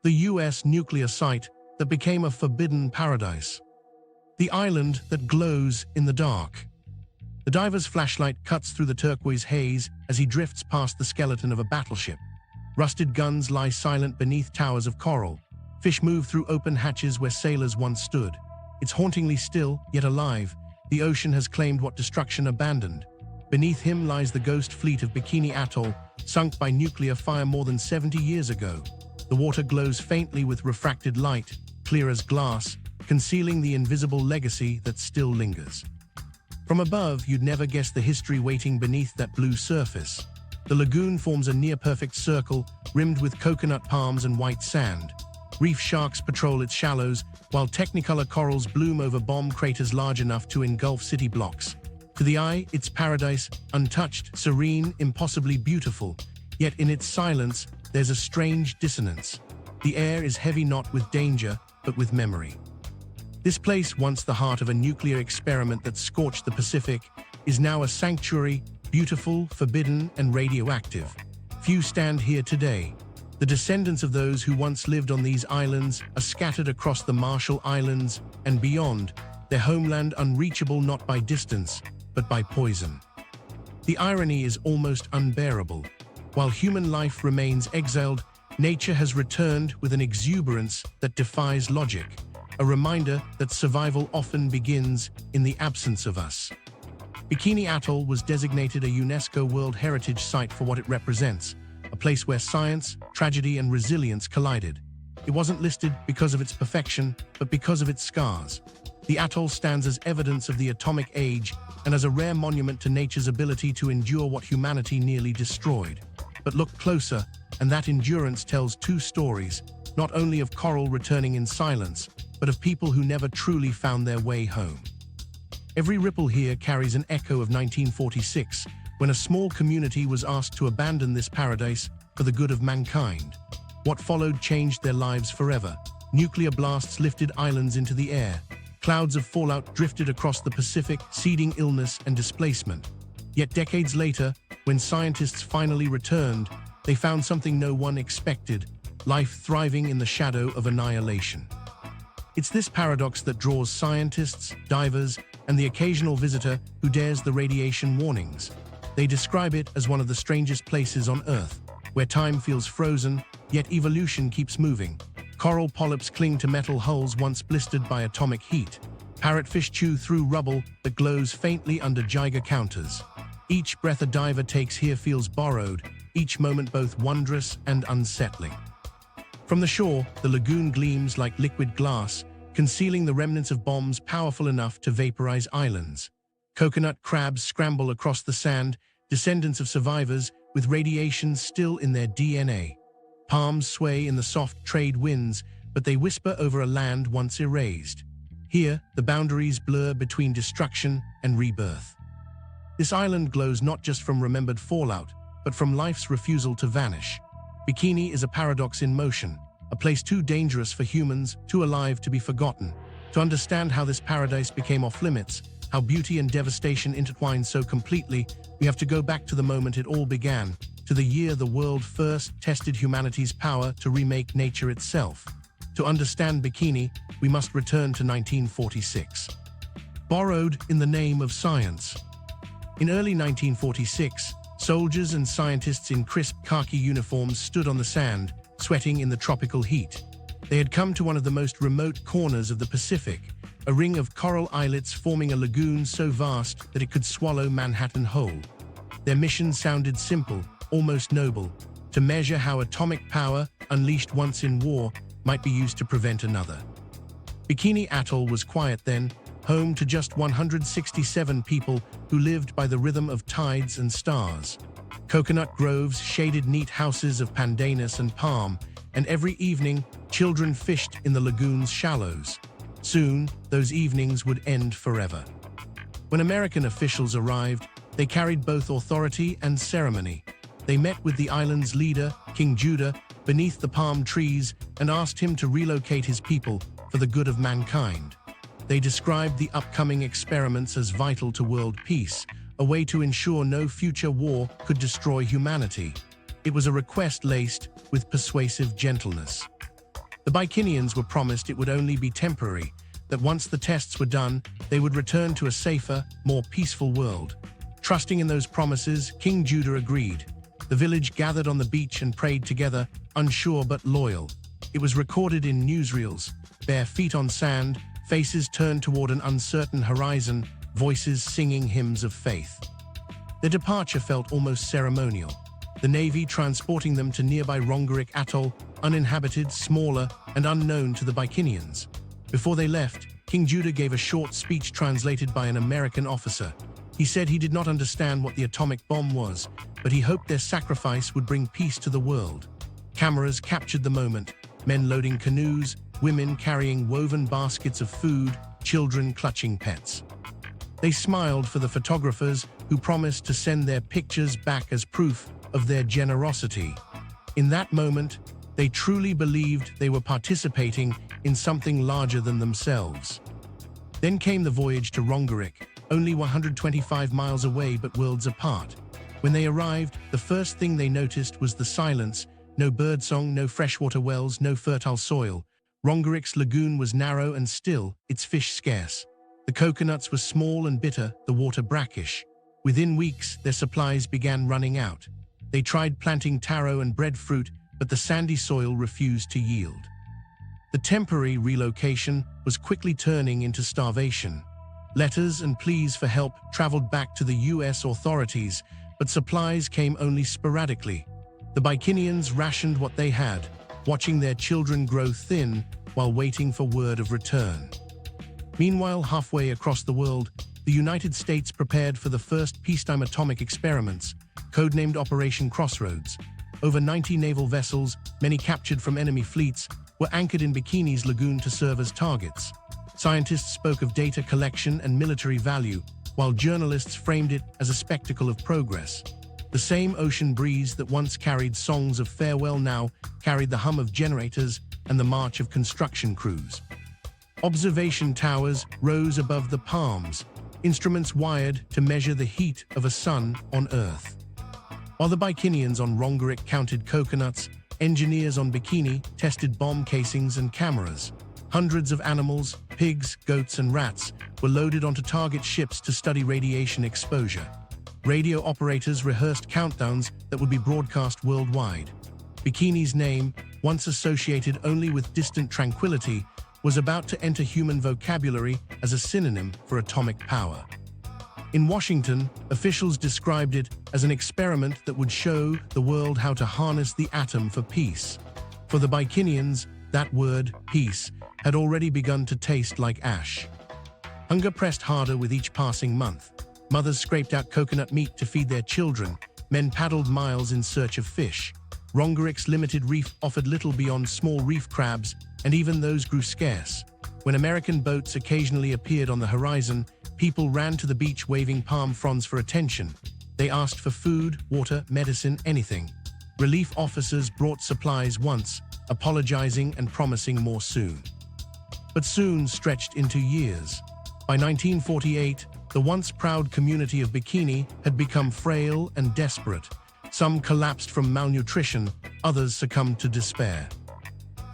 the US nuclear site that became a forbidden paradise. The island that glows in the dark. The diver's flashlight cuts through the turquoise haze as he drifts past the skeleton of a battleship. Rusted guns lie silent beneath towers of coral. Fish move through open hatches where sailors once stood. It's hauntingly still, yet alive. The ocean has claimed what destruction abandoned. Beneath him lies the ghost fleet of Bikini Atoll, sunk by nuclear fire more than 70 years ago. The water glows faintly with refracted light, clear as glass, concealing the invisible legacy that still lingers. From above, you'd never guess the history waiting beneath that blue surface. The lagoon forms a near-perfect circle, rimmed with coconut palms and white sand. Reef sharks patrol its shallows, while technicolor corals bloom over bomb craters large enough to engulf city blocks. To the eye, it's paradise, untouched, serene, impossibly beautiful. Yet in its silence, there's a strange dissonance. The air is heavy not with danger, but with memory. This place, once the heart of a nuclear experiment that scorched the Pacific, is now a sanctuary, beautiful, forbidden, and radioactive. Few stand here today. The descendants of those who once lived on these islands are scattered across the Marshall Islands and beyond, their homeland unreachable not by distance, but by poison. The irony is almost unbearable. While human life remains exiled, nature has returned with an exuberance that defies logic, a reminder that survival often begins in the absence of us. Bikini Atoll was designated a UNESCO World Heritage Site for what it represents, a place where science, tragedy, and resilience collided. It wasn't listed because of its perfection, but because of its scars. The atoll stands as evidence of the atomic age and as a rare monument to nature's ability to endure what humanity nearly destroyed. But look closer, and that endurance tells two stories, not only of coral returning in silence, but of people who never truly found their way home. Every ripple here carries an echo of 1946, when a small community was asked to abandon this paradise for the good of mankind. What followed changed their lives forever. Nuclear blasts lifted islands into the air. Clouds of fallout drifted across the Pacific, seeding illness and displacement. Yet decades later, when scientists finally returned, they found something no one expected: life thriving in the shadow of annihilation. It's this paradox that draws scientists, divers, and the occasional visitor who dares the radiation warnings. They describe it as one of the strangest places on Earth, where time feels frozen, yet evolution keeps moving. Coral polyps cling to metal hulls once blistered by atomic heat. Parrotfish chew through rubble that glows faintly under Geiger counters. Each breath a diver takes here feels borrowed, each moment both wondrous and unsettling. From the shore, the lagoon gleams like liquid glass, concealing the remnants of bombs powerful enough to vaporize islands. Coconut crabs scramble across the sand, descendants of survivors with radiation still in their DNA. Palms sway in the soft trade winds, but they whisper over a land once erased. Here, the boundaries blur between destruction and rebirth. This island glows not just from remembered fallout, but from life's refusal to vanish. Bikini is a paradox in motion, a place too dangerous for humans, too alive to be forgotten. To understand how this paradise became off-limits, how beauty and devastation intertwine so completely, we have to go back to the moment it all began, to the year the world first tested humanity's power to remake nature itself. To understand Bikini, we must return to 1946. Borrowed in the name of science. In early 1946, soldiers and scientists in crisp khaki uniforms stood on the sand, sweating in the tropical heat. They had come to one of the most remote corners of the Pacific, a ring of coral islets forming a lagoon so vast that it could swallow Manhattan whole. Their mission sounded simple, almost noble: to measure how atomic power, unleashed once in war, might be used to prevent another. Bikini Atoll was quiet then, home to just 167 people who lived by the rhythm of tides and stars. Coconut groves shaded neat houses of pandanus and palm, and every evening, children fished in the lagoon's shallows. Soon, those evenings would end forever. When American officials arrived, they carried both authority and ceremony. They met with the island's leader, King Judah, beneath the palm trees and asked him to relocate his people for the good of mankind. They described the upcoming experiments as vital to world peace, a way to ensure no future war could destroy humanity. It was a request laced with persuasive gentleness. The Bikinians were promised it would only be temporary, that once the tests were done, they would return to a safer, more peaceful world. Trusting in those promises, King Judah agreed. The village gathered on the beach and prayed together, unsure but loyal. It was recorded in newsreels, bare feet on sand, faces turned toward an uncertain horizon, voices singing hymns of faith. Their departure felt almost ceremonial, the Navy transporting them to nearby Atoll, uninhabited, smaller, and unknown to the Bikinians. Before they left, King Judah gave a short speech translated by an American officer. He said he did not understand what the atomic bomb was, but he hoped their sacrifice would bring peace to the world. Cameras captured the moment, men loading canoes, women carrying woven baskets of food, children clutching pets. They smiled for the photographers who promised to send their pictures back as proof of their generosity. In that moment, they truly believed they were participating in something larger than themselves. Then came the voyage to Rongerik, only 125 miles away but worlds apart. When they arrived, the first thing they noticed was the silence. No birdsong, no freshwater wells, no fertile soil. Rongerik's lagoon was narrow and still, its fish scarce. The coconuts were small and bitter, the water brackish. Within weeks, their supplies began running out. They tried planting taro and breadfruit, but the sandy soil refused to yield. The temporary relocation was quickly turning into starvation. Letters and pleas for help traveled back to the US authorities, but supplies came only sporadically. The Bikinians rationed what they had, watching their children grow thin while waiting for word of return. Meanwhile, halfway across the world, the United States prepared for the first peacetime atomic experiments, codenamed Operation Crossroads. Over 90 naval vessels, many captured from enemy fleets, were anchored in Bikini's lagoon to serve as targets. Scientists spoke of data collection and military value, while journalists framed it as a spectacle of progress. The same ocean breeze that once carried songs of farewell now carried the hum of generators and the march of construction crews. Observation towers rose above the palms, instruments wired to measure the heat of a sun on Earth. While the Bikinians on Rongerik counted coconuts, engineers on Bikini tested bomb casings and cameras. Hundreds of animals, pigs, goats, and rats were loaded onto target ships to study radiation exposure. Radio operators rehearsed countdowns that would be broadcast worldwide. Bikini's name, once associated only with distant tranquility, was about to enter human vocabulary as a synonym for atomic power. In Washington, officials described it as an experiment that would show the world how to harness the atom for peace. For the Bikinians, that word, peace, had already begun to taste like ash. Hunger pressed harder with each passing month. Mothers scraped out coconut meat to feed their children. Men paddled miles in search of fish. Rongerik's limited reef offered little beyond small reef crabs, and even those grew scarce. When American boats occasionally appeared on the horizon, people ran to the beach waving palm fronds for attention. They asked for food, water, medicine, anything. Relief officers brought supplies once, apologizing and promising more soon. But soon stretched into years. By 1948, the once proud community of Bikini had become frail and desperate. Some collapsed from malnutrition, others succumbed to despair.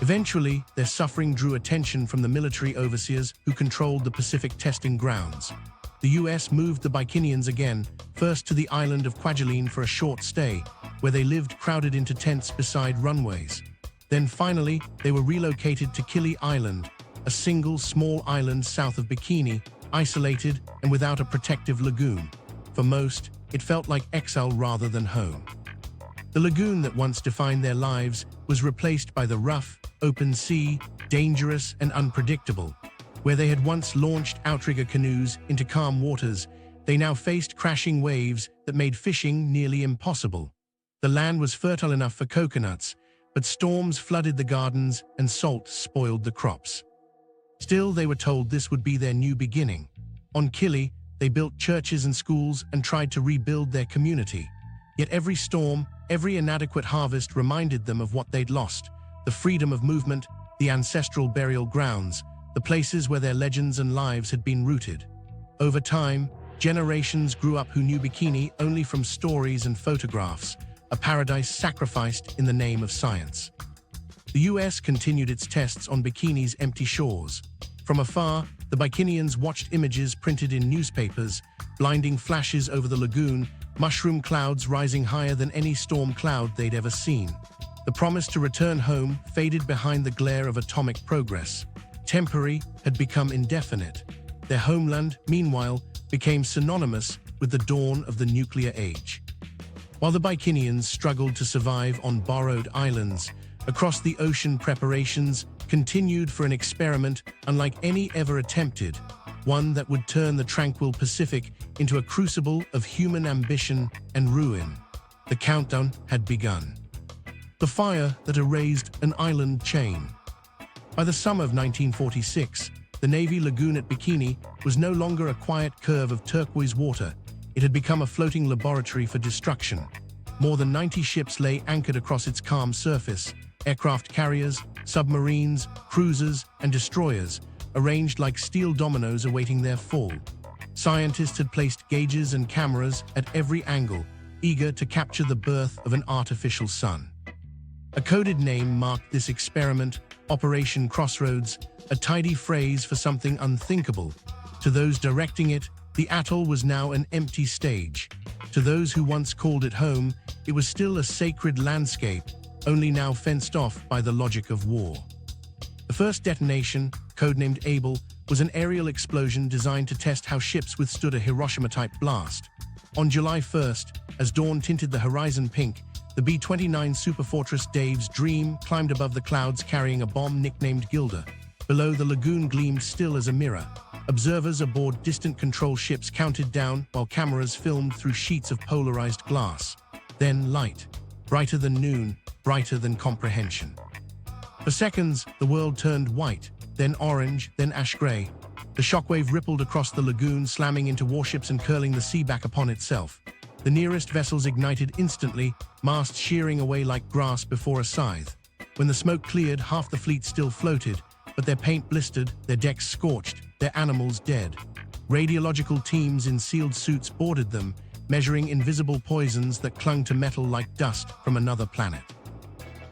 Eventually, their suffering drew attention from the military overseers who controlled the Pacific testing grounds. The US moved the Bikinians again, first to the island of Kwajalein for a short stay, where they lived crowded into tents beside runways. Then finally, they were relocated to Kili Island, a single small island south of Bikini, isolated and without a protective lagoon. For most, it felt like exile rather than home. The lagoon that once defined their lives was replaced by the rough, open sea, dangerous and unpredictable. Where they had once launched outrigger canoes into calm waters, they now faced crashing waves that made fishing nearly impossible. The land was fertile enough for coconuts, but storms flooded the gardens and salt spoiled the crops. Still, they were told this would be their new beginning. On Kili, they built churches and schools and tried to rebuild their community. Yet every storm, every inadequate harvest reminded them of what they'd lost: the freedom of movement, the ancestral burial grounds, the places where their legends and lives had been rooted. Over time, generations grew up who knew Bikini only from stories and photographs, a paradise sacrificed in the name of science. The US continued its tests on Bikini's empty shores. From afar, the Bikinians watched images printed in newspapers, blinding flashes over the lagoon, mushroom clouds rising higher than any storm cloud they'd ever seen. The promise to return home faded behind the glare of atomic progress. Temporary had become indefinite. Their homeland, meanwhile, became synonymous with the dawn of the nuclear age. While the Bikinians struggled to survive on borrowed islands, across the ocean preparations continued for an experiment unlike any ever attempted, one that would turn the tranquil Pacific into a crucible of human ambition and ruin. The countdown had begun. The fire that erased an island chain. By the summer of 1946, the Navy lagoon at Bikini was no longer a quiet curve of turquoise water. It had become a floating laboratory for destruction. More than 90 ships lay anchored across its calm surface, aircraft carriers, submarines, cruisers, and destroyers, arranged like steel dominoes awaiting their fall. Scientists had placed gauges and cameras at every angle, eager to capture the birth of an artificial sun. A coded name marked this experiment, Operation Crossroads, a tidy phrase for something unthinkable. To those directing it, the atoll was now an empty stage. To those who once called it home, it was still a sacred landscape, only now fenced off by the logic of war. The first detonation, codenamed Able, was an aerial explosion designed to test how ships withstood a Hiroshima-type blast. On July 1st, as dawn tinted the horizon pink, the B-29 superfortress Dave's Dream climbed above the clouds carrying a bomb nicknamed Gilda. Below, the lagoon gleamed still as a mirror. Observers aboard distant control ships counted down while cameras filmed through sheets of polarized glass. Then light, brighter than noon, brighter than comprehension. For seconds, the world turned white, then orange, then ash-gray. The shockwave rippled across the lagoon, slamming into warships and curling the sea back upon itself. The nearest vessels ignited instantly, masts shearing away like grass before a scythe. When the smoke cleared, half the fleet still floated, but their paint blistered, their decks scorched, their animals dead. Radiological teams in sealed suits boarded them, measuring invisible poisons that clung to metal like dust from another planet.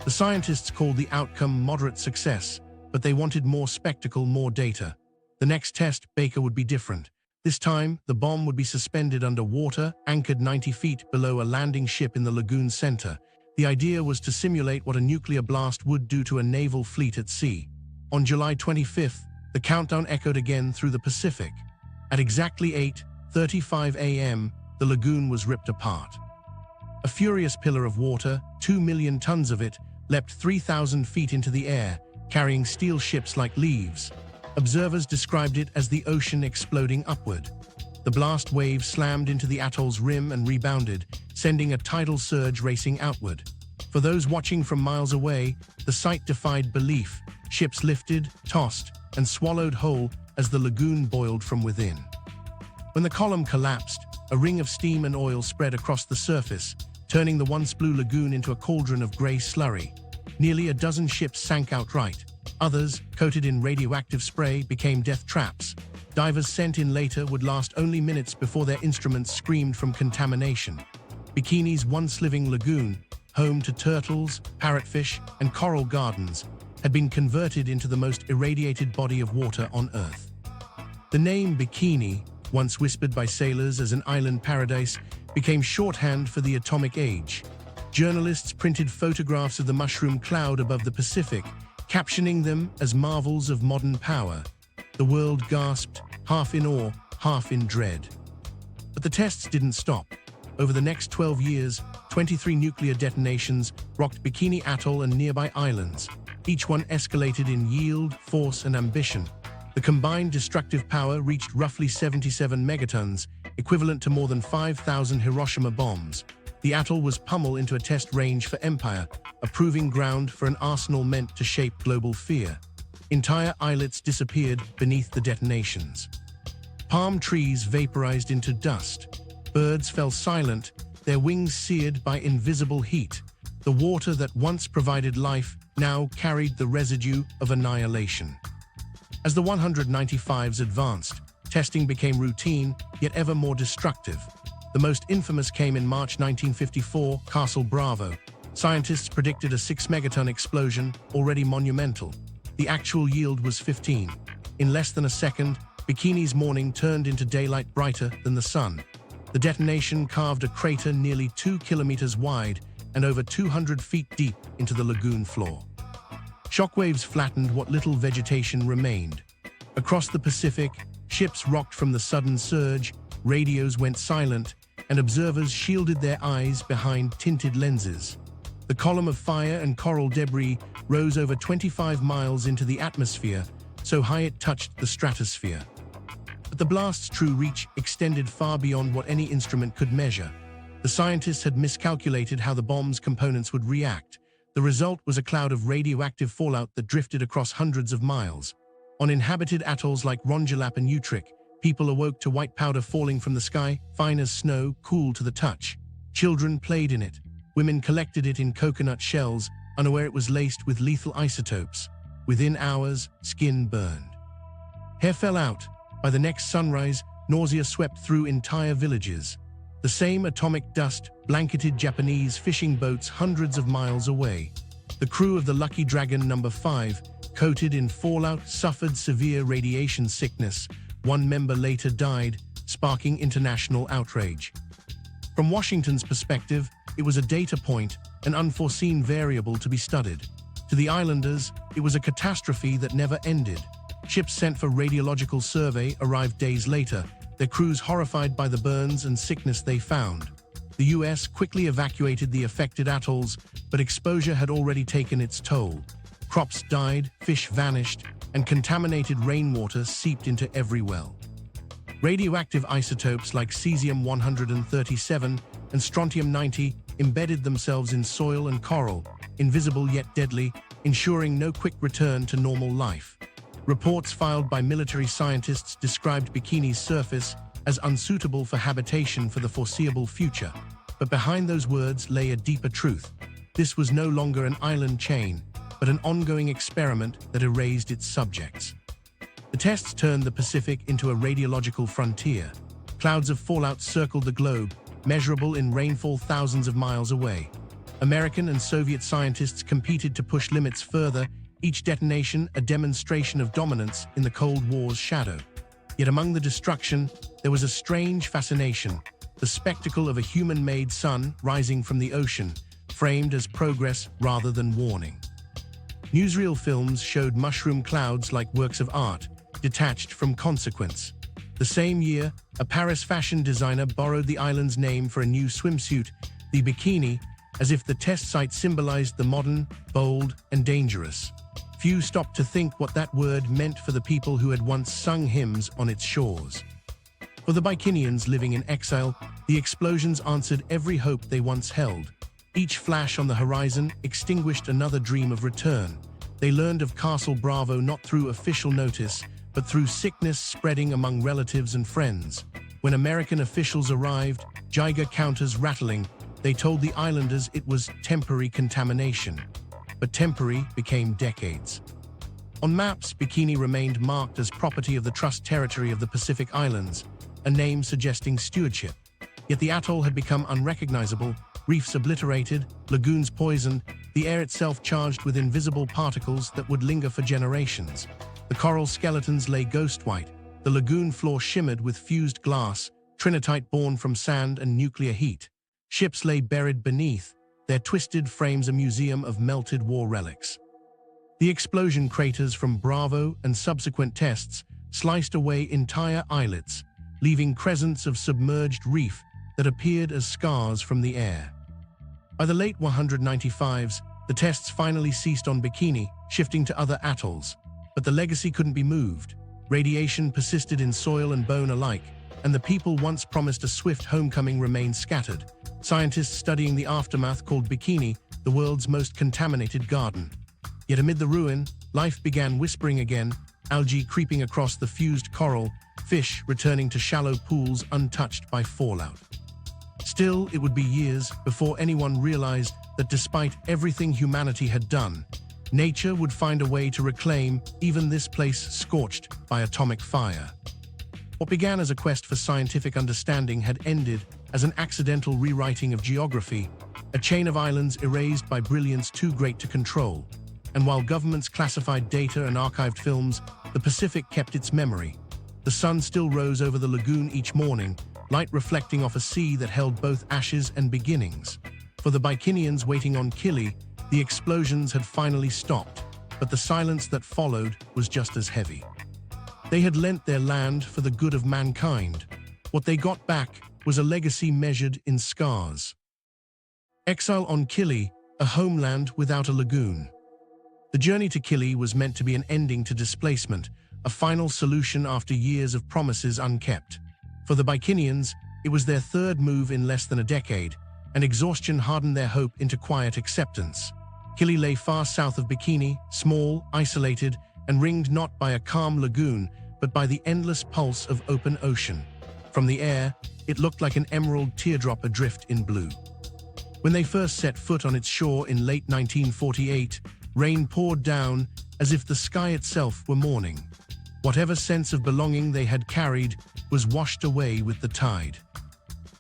The scientists called the outcome moderate success, but they wanted more spectacle, more data. The next test, Baker, would be different. This time, the bomb would be suspended under water, anchored 90 feet below a landing ship in the lagoon center. The idea was to simulate what a nuclear blast would do to a naval fleet at sea. On July 25th, the countdown echoed again through the Pacific. At exactly 8:35 a.m., the lagoon was ripped apart. A furious pillar of water, 2 million tons of it, leapt 3,000 feet into the air, carrying steel ships like leaves. Observers described it as the ocean exploding upward. The blast wave slammed into the atoll's rim and rebounded, sending a tidal surge racing outward. For those watching from miles away, the sight defied belief. Ships lifted, tossed, and swallowed whole as the lagoon boiled from within. When the column collapsed, a ring of steam and oil spread across the surface, turning the once blue lagoon into a cauldron of gray slurry. Nearly a dozen ships sank outright. Others, coated in radioactive spray, became death traps. Divers sent in later would last only minutes before their instruments screamed from contamination. Bikini's once living lagoon, home to turtles, parrotfish, and coral gardens, had been converted into the most irradiated body of water on Earth. The name Bikini, once whispered by sailors as an island paradise, became shorthand for the atomic age. Journalists printed photographs of the mushroom cloud above the Pacific, captioning them as marvels of modern power. The world gasped, half in awe, half in dread. But the tests didn't stop. Over the next 12 years, 23 nuclear detonations rocked Bikini Atoll and nearby islands. Each one escalated in yield, force, and ambition. The combined destructive power reached roughly 77 megatons, equivalent to more than 5,000 Hiroshima bombs. The atoll was pummeled into a test range for empire, a proving ground for an arsenal meant to shape global fear. Entire islets disappeared beneath the detonations. Palm trees vaporized into dust. Birds fell silent, their wings seared by invisible heat. The water that once provided life now carried the residue of annihilation. As the 195s advanced, testing became routine, yet ever more destructive. The most infamous came in March 1954, Castle Bravo. Scientists predicted a 6-megaton explosion, already monumental. The actual yield was 15. In less than a second, Bikini's morning turned into daylight brighter than the sun. The detonation carved a crater nearly 2 kilometers wide and over 200 feet deep into the lagoon floor. Shockwaves flattened what little vegetation remained. Across the Pacific, ships rocked from the sudden surge, radios went silent, and observers shielded their eyes behind tinted lenses. The column of fire and coral debris rose over 25 miles into the atmosphere, so high it touched the stratosphere. But the blast's true reach extended far beyond what any instrument could measure. The scientists had miscalculated how the bomb's components would react. The result was a cloud of radioactive fallout that drifted across hundreds of miles. On inhabited atolls like Rongelap and Utrecht, people awoke to white powder falling from the sky, fine as snow, cool to the touch. Children played in it. Women collected it in coconut shells, unaware it was laced with lethal isotopes. Within hours, skin burned. Hair fell out. By the next sunrise, nausea swept through entire villages. The same atomic dust blanketed Japanese fishing boats hundreds of miles away. The crew of the Lucky Dragon No. 5, coated in fallout, suffered severe radiation sickness. One member later died, sparking international outrage. From Washington's perspective, it was a data point, an unforeseen variable to be studied. To the islanders, it was a catastrophe that never ended. Ships sent for radiological survey arrived days later, their crews horrified by the burns and sickness they found. The US quickly evacuated the affected atolls, but exposure had already taken its toll. Crops died, fish vanished, and contaminated rainwater seeped into every well. Radioactive isotopes like cesium-137 and strontium-90 embedded themselves in soil and coral, invisible yet deadly, ensuring no quick return to normal life. Reports filed by military scientists described Bikini's surface as unsuitable for habitation for the foreseeable future. But behind those words lay a deeper truth. This was no longer an island chain, but an ongoing experiment that erased its subjects. The tests turned the Pacific into a radiological frontier. Clouds of fallout circled the globe, measurable in rainfall thousands of miles away. American and Soviet scientists competed to push limits further, each detonation a demonstration of dominance in the Cold War's shadow. Yet among the destruction, there was a strange fascination, the spectacle of a human-made sun rising from the ocean, framed as progress rather than warning. Newsreel films showed mushroom clouds like works of art, detached from consequence. The same year, a Paris fashion designer borrowed the island's name for a new swimsuit, the Bikini, as if the test site symbolized the modern, bold, and dangerous. Few stopped to think what that word meant for the people who had once sung hymns on its shores. For the Bikinians living in exile, the explosions answered every hope they once held. Each flash on the horizon extinguished another dream of return. They learned of Castle Bravo not through official notice, but through sickness spreading among relatives and friends. When American officials arrived, Geiger counters rattling, they told the islanders it was temporary contamination. But temporary became decades. On maps, Bikini remained marked as property of the Trust Territory of the Pacific Islands, a name suggesting stewardship. Yet the atoll had become unrecognizable, reefs obliterated, lagoons poisoned, the air itself charged with invisible particles that would linger for generations. The coral skeletons lay ghost-white, the lagoon floor shimmered with fused glass, trinitite born from sand and nuclear heat. Ships lay buried beneath, their twisted frames a museum of melted war relics. The explosion craters from Bravo and subsequent tests sliced away entire islets, leaving crescents of submerged reef that appeared as scars from the air. By the late 195s, the tests finally ceased on Bikini, shifting to other atolls. But the legacy couldn't be moved. Radiation persisted in soil and bone alike, and the people once promised a swift homecoming remained scattered. Scientists studying the aftermath called Bikini the world's most contaminated garden. Yet amid the ruin, life began whispering again, algae creeping across the fused coral, fish returning to shallow pools untouched by fallout. Still, it would be years before anyone realized that despite everything humanity had done, nature would find a way to reclaim even this place scorched by atomic fire. What began as a quest for scientific understanding had ended as an accidental rewriting of geography, a chain of islands erased by brilliance too great to control. And while governments classified data and archived films, the Pacific kept its memory. The sun still rose over the lagoon each morning, light reflecting off a sea that held both ashes and beginnings. For the Bikinians waiting on Kili, the explosions had finally stopped, but the silence that followed was just as heavy. They had lent their land for the good of mankind. What they got back was a legacy measured in scars. Exile on Kili, a homeland without a lagoon. The journey to Kili was meant to be an ending to displacement, a final solution after years of promises unkept. For the Bikinians, it was their third move in less than a decade, and exhaustion hardened their hope into quiet acceptance. Kili lay far south of Bikini, small, isolated, and ringed not by a calm lagoon, but by the endless pulse of open ocean. From the air, it looked like an emerald teardrop adrift in blue. When they first set foot on its shore in late 1948, rain poured down as if the sky itself were mourning. Whatever sense of belonging they had carried was washed away with the tide.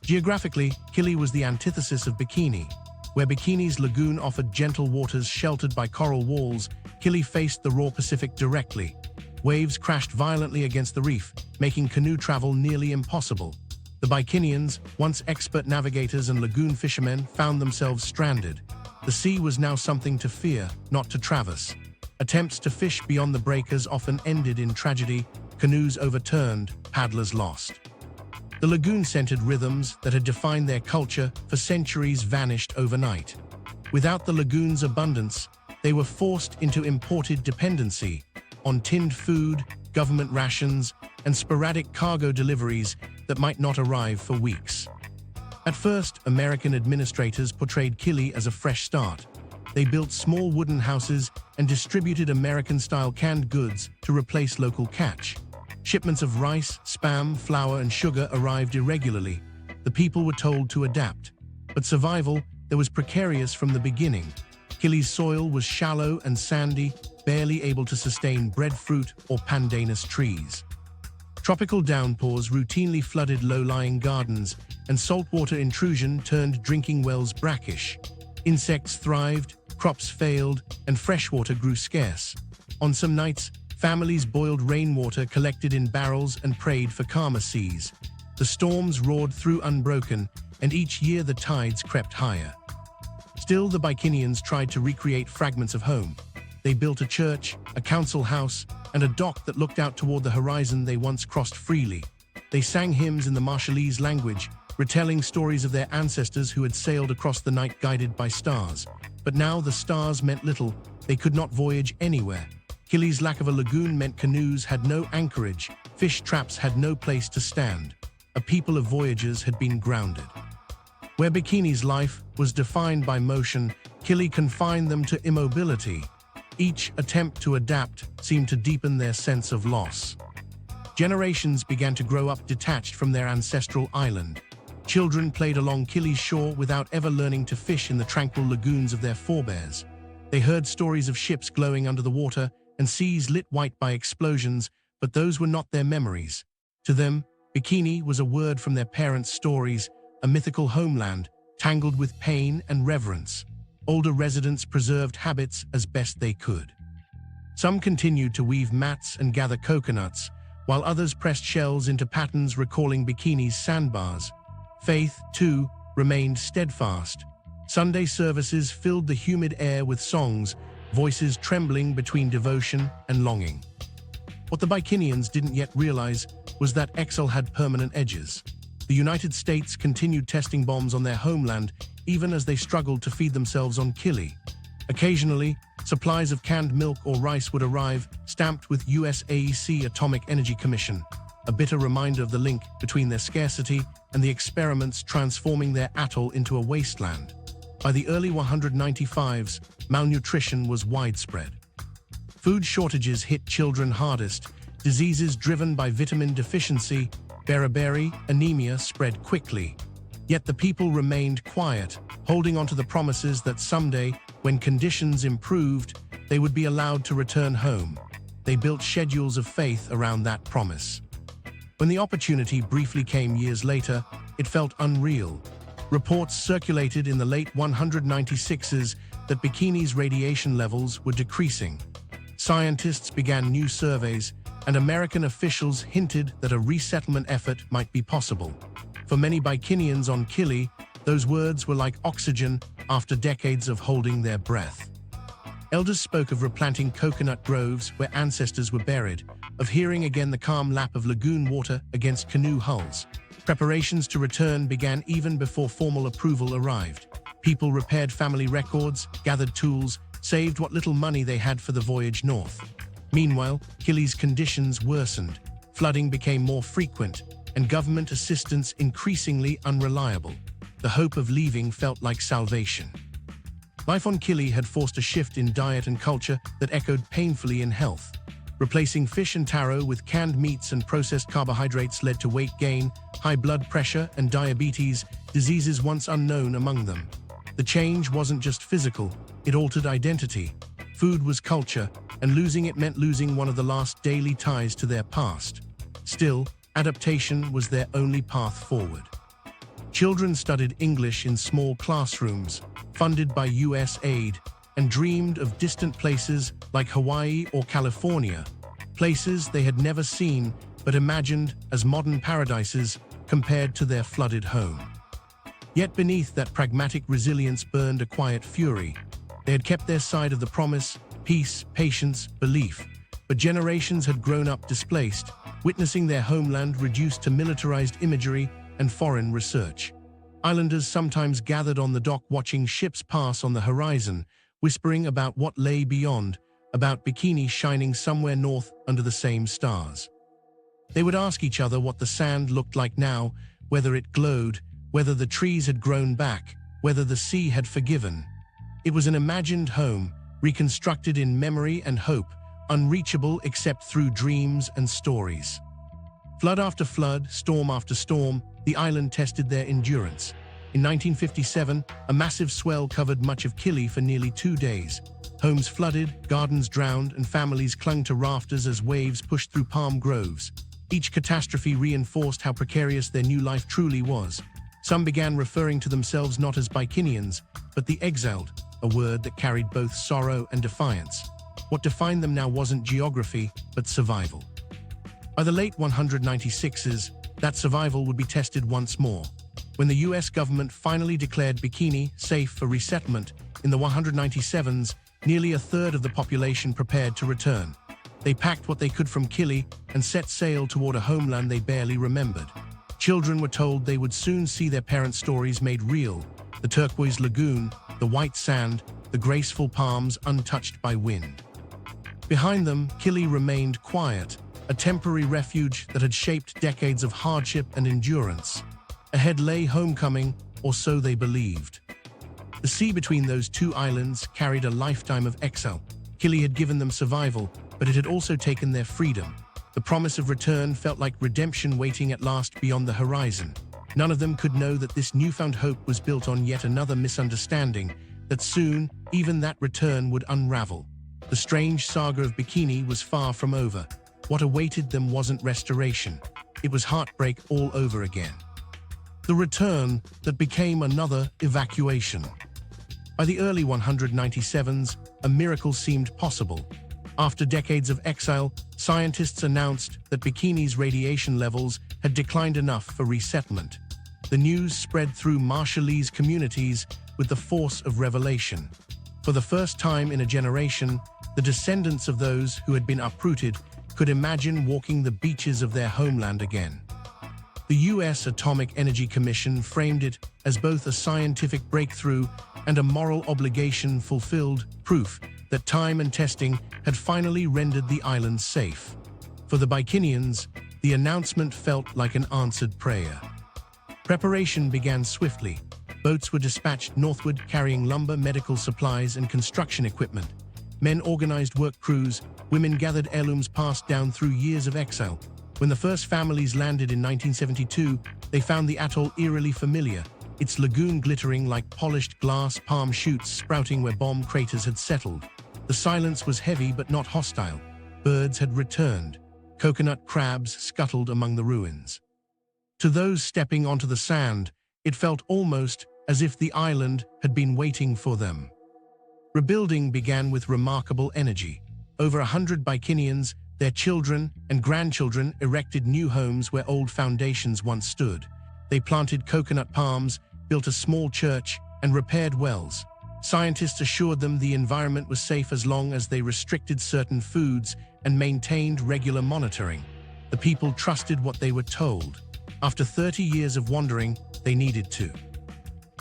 Geographically, Kili was the antithesis of Bikini. Where Bikini's lagoon offered gentle waters sheltered by coral walls, Kili faced the raw Pacific directly. Waves crashed violently against the reef, making canoe travel nearly impossible. The Bikinians, once expert navigators and lagoon fishermen, found themselves stranded. The sea was now something to fear, not to traverse. Attempts to fish beyond the breakers often ended in tragedy, canoes overturned, paddlers lost. The lagoon-centered rhythms that had defined their culture for centuries vanished overnight. Without the lagoon's abundance, they were forced into imported dependency on tinned food, government rations, and sporadic cargo deliveries that might not arrive for weeks. At first, American administrators portrayed Kili as a fresh start. They built small wooden houses and distributed American-style canned goods to replace local catch. Shipments of rice, spam, flour, and sugar arrived irregularly. The people were told to adapt. But survival, there was precarious from the beginning. Kili's soil was shallow and sandy, barely able to sustain breadfruit or pandanus trees. Tropical downpours routinely flooded low-lying gardens, and saltwater intrusion turned drinking wells brackish. Insects thrived, crops failed, and freshwater grew scarce. On some nights, families boiled rainwater collected in barrels and prayed for calmer seas. The storms roared through unbroken, and each year the tides crept higher. Still, the Bikinians tried to recreate fragments of home. They built a church, a council house, and a dock that looked out toward the horizon they once crossed freely. They sang hymns in the Marshallese language, retelling stories of their ancestors who had sailed across the night guided by stars. But now the stars meant little. They could not voyage anywhere. Kili's lack of a lagoon meant canoes had no anchorage, fish traps had no place to stand. A people of voyagers had been grounded. Where Bikini's life was defined by motion, Kili confined them to immobility. Each attempt to adapt seemed to deepen their sense of loss. Generations began to grow up detached from their ancestral island. Children played along Kili's shore without ever learning to fish in the tranquil lagoons of their forebears. They heard stories of ships glowing under the water and seas lit white by explosions, but those were not their memories. To them, Bikini was a word from their parents' stories, a mythical homeland, tangled with pain and reverence. Older residents preserved habits as best they could. Some continued to weave mats and gather coconuts, while others pressed shells into patterns recalling Bikini's sandbars. Faith, too, remained steadfast. Sunday services filled the humid air with songs, voices trembling between devotion and longing. What the Bikinians didn't yet realize was that Exile had permanent edges. The United States continued testing bombs on their homeland, even as they struggled to feed themselves on Kili. Occasionally, supplies of canned milk or rice would arrive, stamped with USAEC Atomic Energy Commission, a bitter reminder of the link between their scarcity and the experiments transforming their atoll into a wasteland. By the early 195s, malnutrition was widespread. Food shortages hit children hardest. Diseases driven by vitamin deficiency, beriberi, anemia spread quickly. Yet the people remained quiet, holding on to the promises that someday, when conditions improved, they would be allowed to return home. They built schedules of faith around that promise. When the opportunity briefly came years later, it felt unreal. Reports circulated in the late 196s that Bikini's radiation levels were decreasing. Scientists began new surveys, and American officials hinted that a resettlement effort might be possible. For many Bikinians on Kili, those words were like oxygen after decades of holding their breath. Elders spoke of replanting coconut groves where ancestors were buried, of hearing again the calm lap of lagoon water against canoe hulls. Preparations to return began even before formal approval arrived. People repaired family records, gathered tools, saved what little money they had for the voyage north. Meanwhile, Kili's conditions worsened. Flooding became more frequent, and government assistance increasingly unreliable. The hope of leaving felt like salvation. Life on Kili had forced a shift in diet and culture that echoed painfully in health. Replacing fish and taro with canned meats and processed carbohydrates led to weight gain, high blood pressure, and diabetes, diseases once unknown among them. The change wasn't just physical, it altered identity. Food was culture, and losing it meant losing one of the last daily ties to their past. Still, adaptation was their only path forward. Children studied English in small classrooms, funded by US aid, and dreamed of distant places like Hawaii or California, places they had never seen but imagined as modern paradises compared to their flooded home. Yet beneath that pragmatic resilience burned a quiet fury. They had kept their side of the promise, peace, patience, belief, but generations had grown up displaced, witnessing their homeland reduced to militarized imagery and foreign research. Islanders sometimes gathered on the dock watching ships pass on the horizon, whispering about what lay beyond, about Bikini shining somewhere north under the same stars. They would ask each other what the sand looked like now, whether it glowed, whether the trees had grown back, whether the sea had forgiven. It was an imagined home, reconstructed in memory and hope, unreachable except through dreams and stories. Flood after flood, storm after storm, the island tested their endurance. In 1957, a massive swell covered much of Kili for nearly 2 days. Homes flooded, gardens drowned, and families clung to rafters as waves pushed through palm groves. Each catastrophe reinforced how precarious their new life truly was. Some began referring to themselves not as Bikinians, but the exiled, a word that carried both sorrow and defiance. What defined them now wasn't geography, but survival. By the late 196s, that survival would be tested once more. When the US government finally declared Bikini safe for resettlement in the 197s, nearly a third of the population prepared to return. They packed what they could from Kili and set sail toward a homeland they barely remembered. Children were told they would soon see their parents' stories made real: the turquoise lagoon, the white sand, the graceful palms untouched by wind. Behind them, Kili remained quiet, a temporary refuge that had shaped decades of hardship and endurance. Ahead lay homecoming, or so they believed. The sea between those two islands carried a lifetime of exile. Kili had given them survival, but it had also taken their freedom. The promise of return felt like redemption waiting at last beyond the horizon. None of them could know that this newfound hope was built on yet another misunderstanding, that soon, even that return would unravel. The strange saga of Bikini was far from over. What awaited them wasn't restoration. It was heartbreak all over again. The return that became another evacuation. By the early 197s, a miracle seemed possible. After decades of exile, scientists announced that Bikini's radiation levels had declined enough for resettlement. The news spread through Marshallese communities with the force of revelation. For the first time in a generation, the descendants of those who had been uprooted could imagine walking the beaches of their homeland again. The US Atomic Energy Commission framed it as both a scientific breakthrough and a moral obligation fulfilled, proof that time and testing had finally rendered the island safe. For the Bikinians, the announcement felt like an answered prayer. Preparation began swiftly. Boats were dispatched northward carrying lumber, medical supplies, and construction equipment. Men organized work crews, women gathered heirlooms passed down through years of exile. When the first families landed in 1972, they found the atoll eerily familiar, its lagoon glittering like polished glass, palm shoots sprouting where bomb craters had settled. The silence was heavy but not hostile. Birds had returned. Coconut crabs scuttled among the ruins. To those stepping onto the sand, It felt almost as if the island had been waiting for them. Rebuilding began with remarkable energy. Over 100 Bikinians, their children and grandchildren erected new homes where old foundations once stood. They planted coconut palms, built a small church, and repaired wells. Scientists assured them the environment was safe as long as they restricted certain foods and maintained regular monitoring. The people trusted what they were told. After 30 years of wandering, they needed to.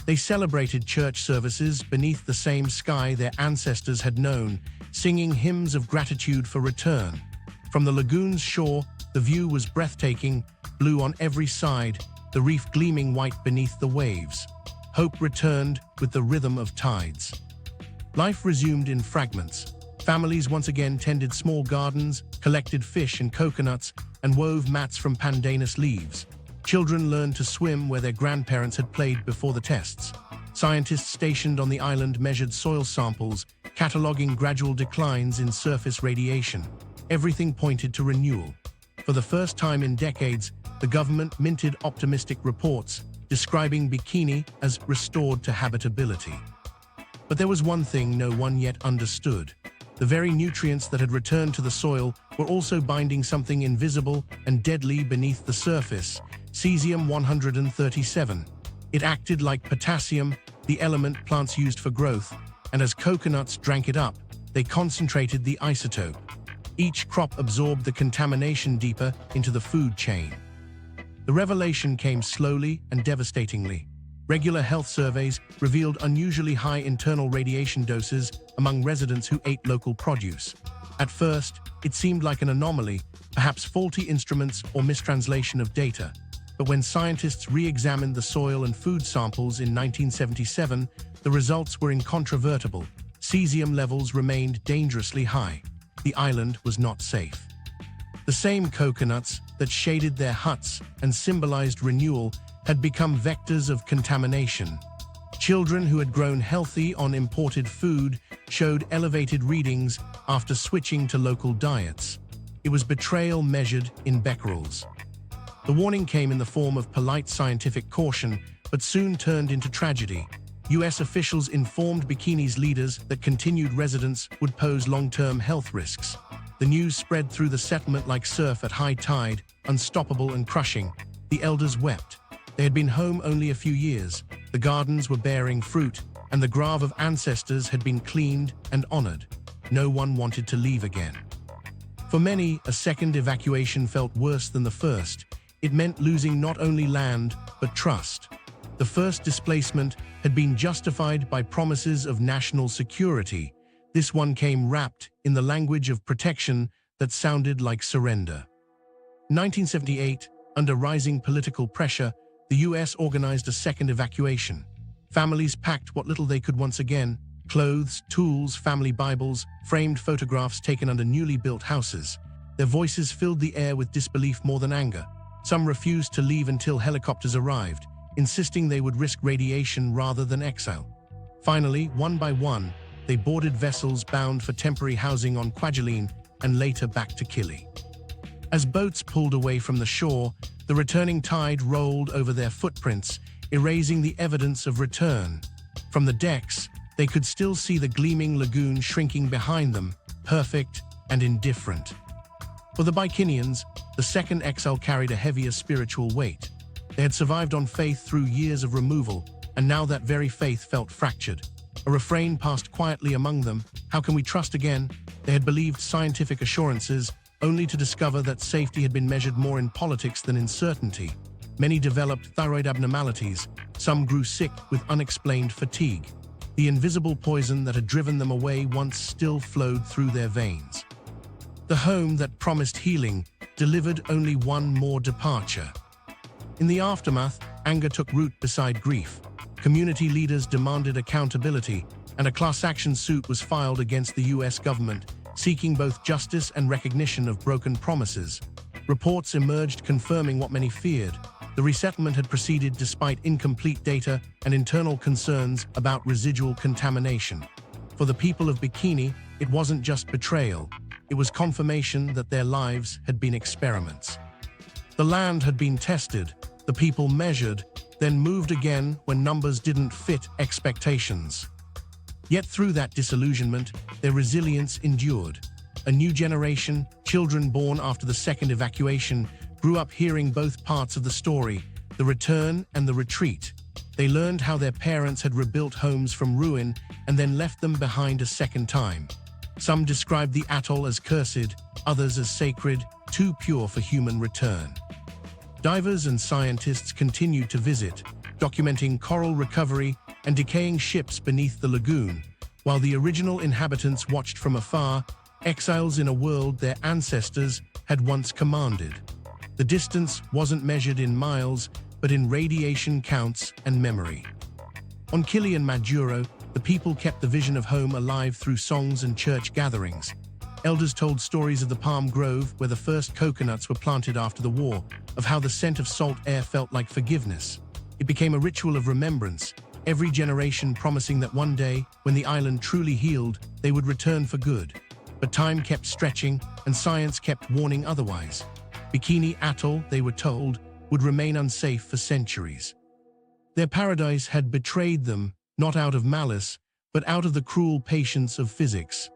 They celebrated church services beneath the same sky their ancestors had known, singing hymns of gratitude for return. From the lagoon's shore, the view was breathtaking, blue on every side, the reef gleaming white beneath the waves. Hope returned with the rhythm of tides. Life resumed in fragments. Families once again tended small gardens, collected fish and coconuts, and wove mats from pandanus leaves. Children learned to swim where their grandparents had played before the tests. Scientists stationed on the island measured soil samples, cataloging gradual declines in surface radiation. Everything pointed to renewal. For the first time in decades, the government minted optimistic reports, describing Bikini as restored to habitability. But there was one thing no one yet understood. The very nutrients that had returned to the soil were also binding something invisible and deadly beneath the surface, cesium-137. It acted like potassium, the element plants used for growth, and as coconuts drank it up, they concentrated the isotope. Each crop absorbed the contamination deeper into the food chain. The revelation came slowly and devastatingly. Regular health surveys revealed unusually high internal radiation doses among residents who ate local produce. At first, it seemed like an anomaly, perhaps faulty instruments or mistranslation of data. But when scientists re-examined the soil and food samples in 1977, the results were incontrovertible. Cesium levels remained dangerously high. The island was not safe. The same coconuts that shaded their huts and symbolized renewal had become vectors of contamination. Children who had grown healthy on imported food showed elevated readings after switching to local diets. It was betrayal measured in becquerels. The warning came in the form of polite scientific caution, but soon turned into tragedy. US officials informed Bikini's leaders that continued residence would pose long-term health risks. The news spread through the settlement like surf at high tide, unstoppable and crushing. The elders wept. They had been home only a few years. The gardens were bearing fruit, and the grave of ancestors had been cleaned and honored. No one wanted to leave again. For many, a second evacuation felt worse than the first. It meant losing not only land, but trust. The first displacement had been justified by promises of national security. This one came wrapped in the language of protection that sounded like surrender. In 1978, under rising political pressure, the US organized a second evacuation. Families packed what little they could once again: clothes, tools, family Bibles, framed photographs taken under newly built houses. Their voices filled the air with disbelief more than anger. Some refused to leave until helicopters arrived, insisting they would risk radiation rather than exile. Finally, one by one, they boarded vessels bound for temporary housing on Kwajalein and later back to Kili. As boats pulled away from the shore, the returning tide rolled over their footprints, erasing the evidence of return. From the decks, they could still see the gleaming lagoon shrinking behind them, perfect and indifferent. For the Bikinians, the second exile carried a heavier spiritual weight. They had survived on faith through years of removal, and now that very faith felt fractured. A refrain passed quietly among them: "How can we trust again?" They had believed scientific assurances, only to discover that safety had been measured more in politics than in certainty. Many developed thyroid abnormalities. Some grew sick with unexplained fatigue. The invisible poison that had driven them away once still flowed through their veins. The home that promised healing delivered only one more departure. In the aftermath, anger took root beside grief. Community leaders demanded accountability, and a class action suit was filed against the US government, seeking both justice and recognition of broken promises. Reports emerged confirming what many feared. The resettlement had proceeded despite incomplete data and internal concerns about residual contamination. For the people of Bikini, it wasn't just betrayal. It was confirmation that their lives had been experiments. The land had been tested, the people measured, then moved again when numbers didn't fit expectations. Yet through that disillusionment, their resilience endured. A new generation, children born after the second evacuation, grew up hearing both parts of the story, the return and the retreat. They learned how their parents had rebuilt homes from ruin and then left them behind a second time. Some described the atoll as cursed, others as sacred, too pure for human return. Divers and scientists continued to visit, documenting coral recovery and decaying ships beneath the lagoon, while the original inhabitants watched from afar, exiles in a world their ancestors had once commanded. The distance wasn't measured in miles, but in radiation counts and memory. On Kili and Majuro, the people kept the vision of home alive through songs and church gatherings. Elders told stories of the palm grove where the first coconuts were planted after the war, of how the scent of salt air felt like forgiveness. It became a ritual of remembrance, every generation promising that one day, when the island truly healed, they would return for good. But time kept stretching, and science kept warning otherwise. Bikini Atoll, they were told, would remain unsafe for centuries. Their paradise had betrayed them, not out of malice, but out of the cruel patience of physics.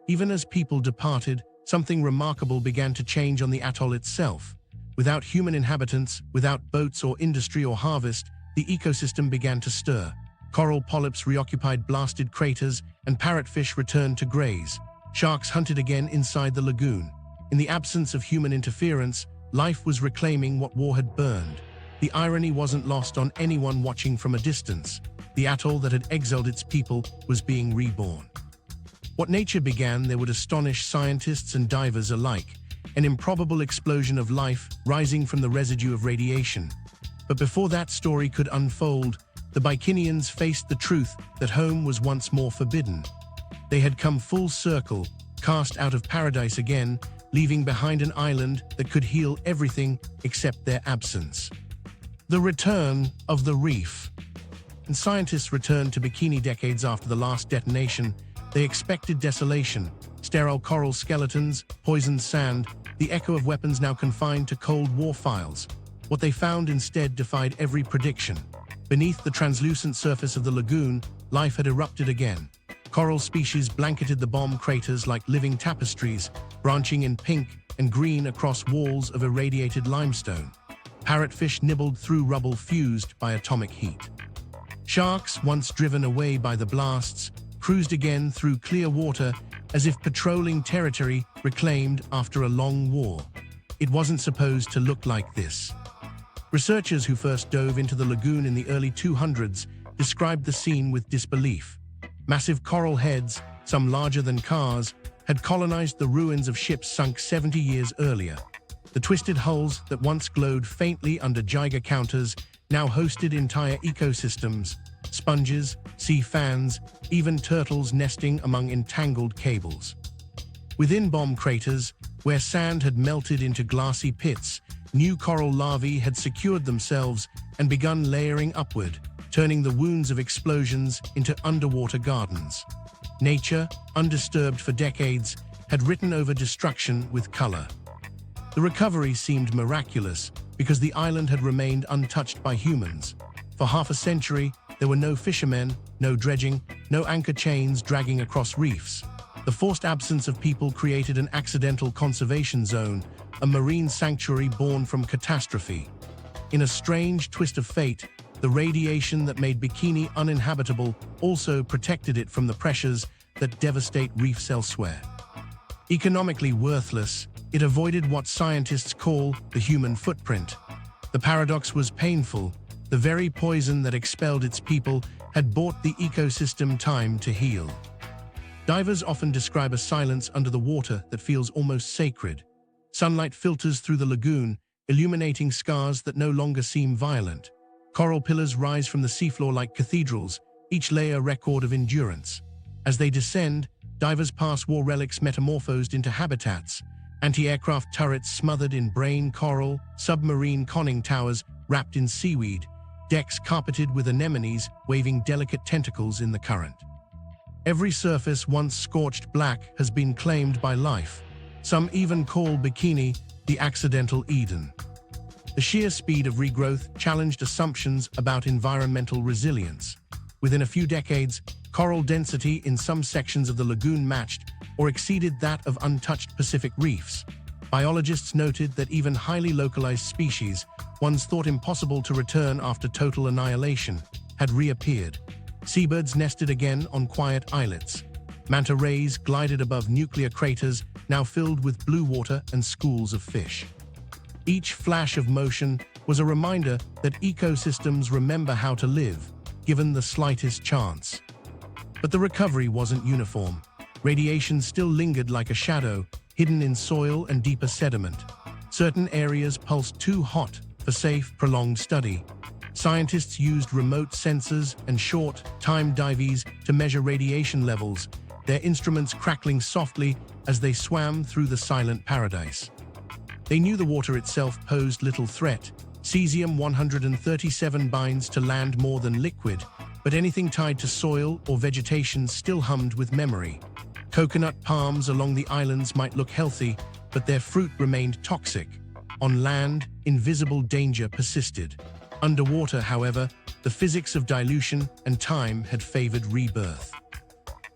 Even as people departed, something remarkable began to change on the atoll itself. Without human inhabitants, without boats or industry or harvest, the ecosystem began to stir. Coral polyps reoccupied blasted craters, and parrotfish returned to graze. Sharks hunted again inside the lagoon. In the absence of human interference, life was reclaiming what war had burned. The irony wasn't lost on anyone watching from a distance. The atoll that had exiled its people was being reborn. What nature began there would astonish scientists and divers alike, an improbable explosion of life rising from the residue of radiation. But before that story could unfold, the Bikinians faced the truth that home was once more forbidden. They had come full circle, cast out of paradise again, leaving behind an island that could heal everything except their absence. The return of the reef. And scientists returned to Bikini decades after the last detonation. They expected desolation, sterile coral skeletons, poisoned sand, the echo of weapons now confined to Cold War files. What they found instead defied every prediction. Beneath the translucent surface of the lagoon, life had erupted again. Coral species blanketed the bomb craters like living tapestries, branching in pink and green across walls of irradiated limestone. Parrotfish nibbled through rubble fused by atomic heat. Sharks, once driven away by the blasts, cruised again through clear water as if patrolling territory reclaimed after a long war. It wasn't supposed to look like this. Researchers who first dove into the lagoon in the early 200s described the scene with disbelief. Massive coral heads, some larger than cars, had colonized the ruins of ships sunk 70 years earlier. The twisted hulls that once glowed faintly under Geiger counters now hosted entire ecosystems, sponges, sea fans, even turtles nesting among entangled cables. Within bomb craters, where sand had melted into glassy pits, new coral larvae had secured themselves and begun layering upward, turning the wounds of explosions into underwater gardens. Nature, undisturbed for decades, had written over destruction with color. The recovery seemed miraculous because the island had remained untouched by humans. For half a century, there were no fishermen, no dredging, no anchor chains dragging across reefs. The forced absence of people created an accidental conservation zone, a marine sanctuary born from catastrophe. In a strange twist of fate, the radiation that made Bikini uninhabitable also protected it from the pressures that devastate reefs elsewhere. Economically worthless, it avoided what scientists call the human footprint. The paradox was painful. The very poison that expelled its people had bought the ecosystem time to heal. Divers often describe a silence under the water that feels almost sacred. Sunlight filters through the lagoon, illuminating scars that no longer seem violent. Coral pillars rise from the seafloor like cathedrals, each layer a record of endurance. As they descend, divers pass war relics metamorphosed into habitats, anti-aircraft turrets smothered in brain coral, submarine conning towers wrapped in seaweed, decks carpeted with anemones waving delicate tentacles in the current. Every surface once scorched black has been claimed by life. Some even call Bikini the accidental Eden. The sheer speed of regrowth challenged assumptions about environmental resilience. Within a few decades, coral density in some sections of the lagoon matched or exceeded that of untouched Pacific reefs. Biologists noted that even highly localized species, once thought impossible to return after total annihilation, had reappeared. Seabirds nested again on quiet islets. Manta rays glided above nuclear craters, now filled with blue water and schools of fish. Each flash of motion was a reminder that ecosystems remember how to live, given the slightest chance. But the recovery wasn't uniform. Radiation still lingered like a shadow, hidden in soil and deeper sediment. Certain areas pulsed too hot for safe, prolonged study. Scientists used remote sensors and short-time dives to measure radiation levels, their instruments crackling softly as they swam through the silent paradise. They knew the water itself posed little threat. Cesium-137 binds to land more than liquid, but anything tied to soil or vegetation still hummed with memory. Coconut palms along the islands might look healthy, but their fruit remained toxic. On land, invisible danger persisted. Underwater, however, the physics of dilution and time had favored rebirth.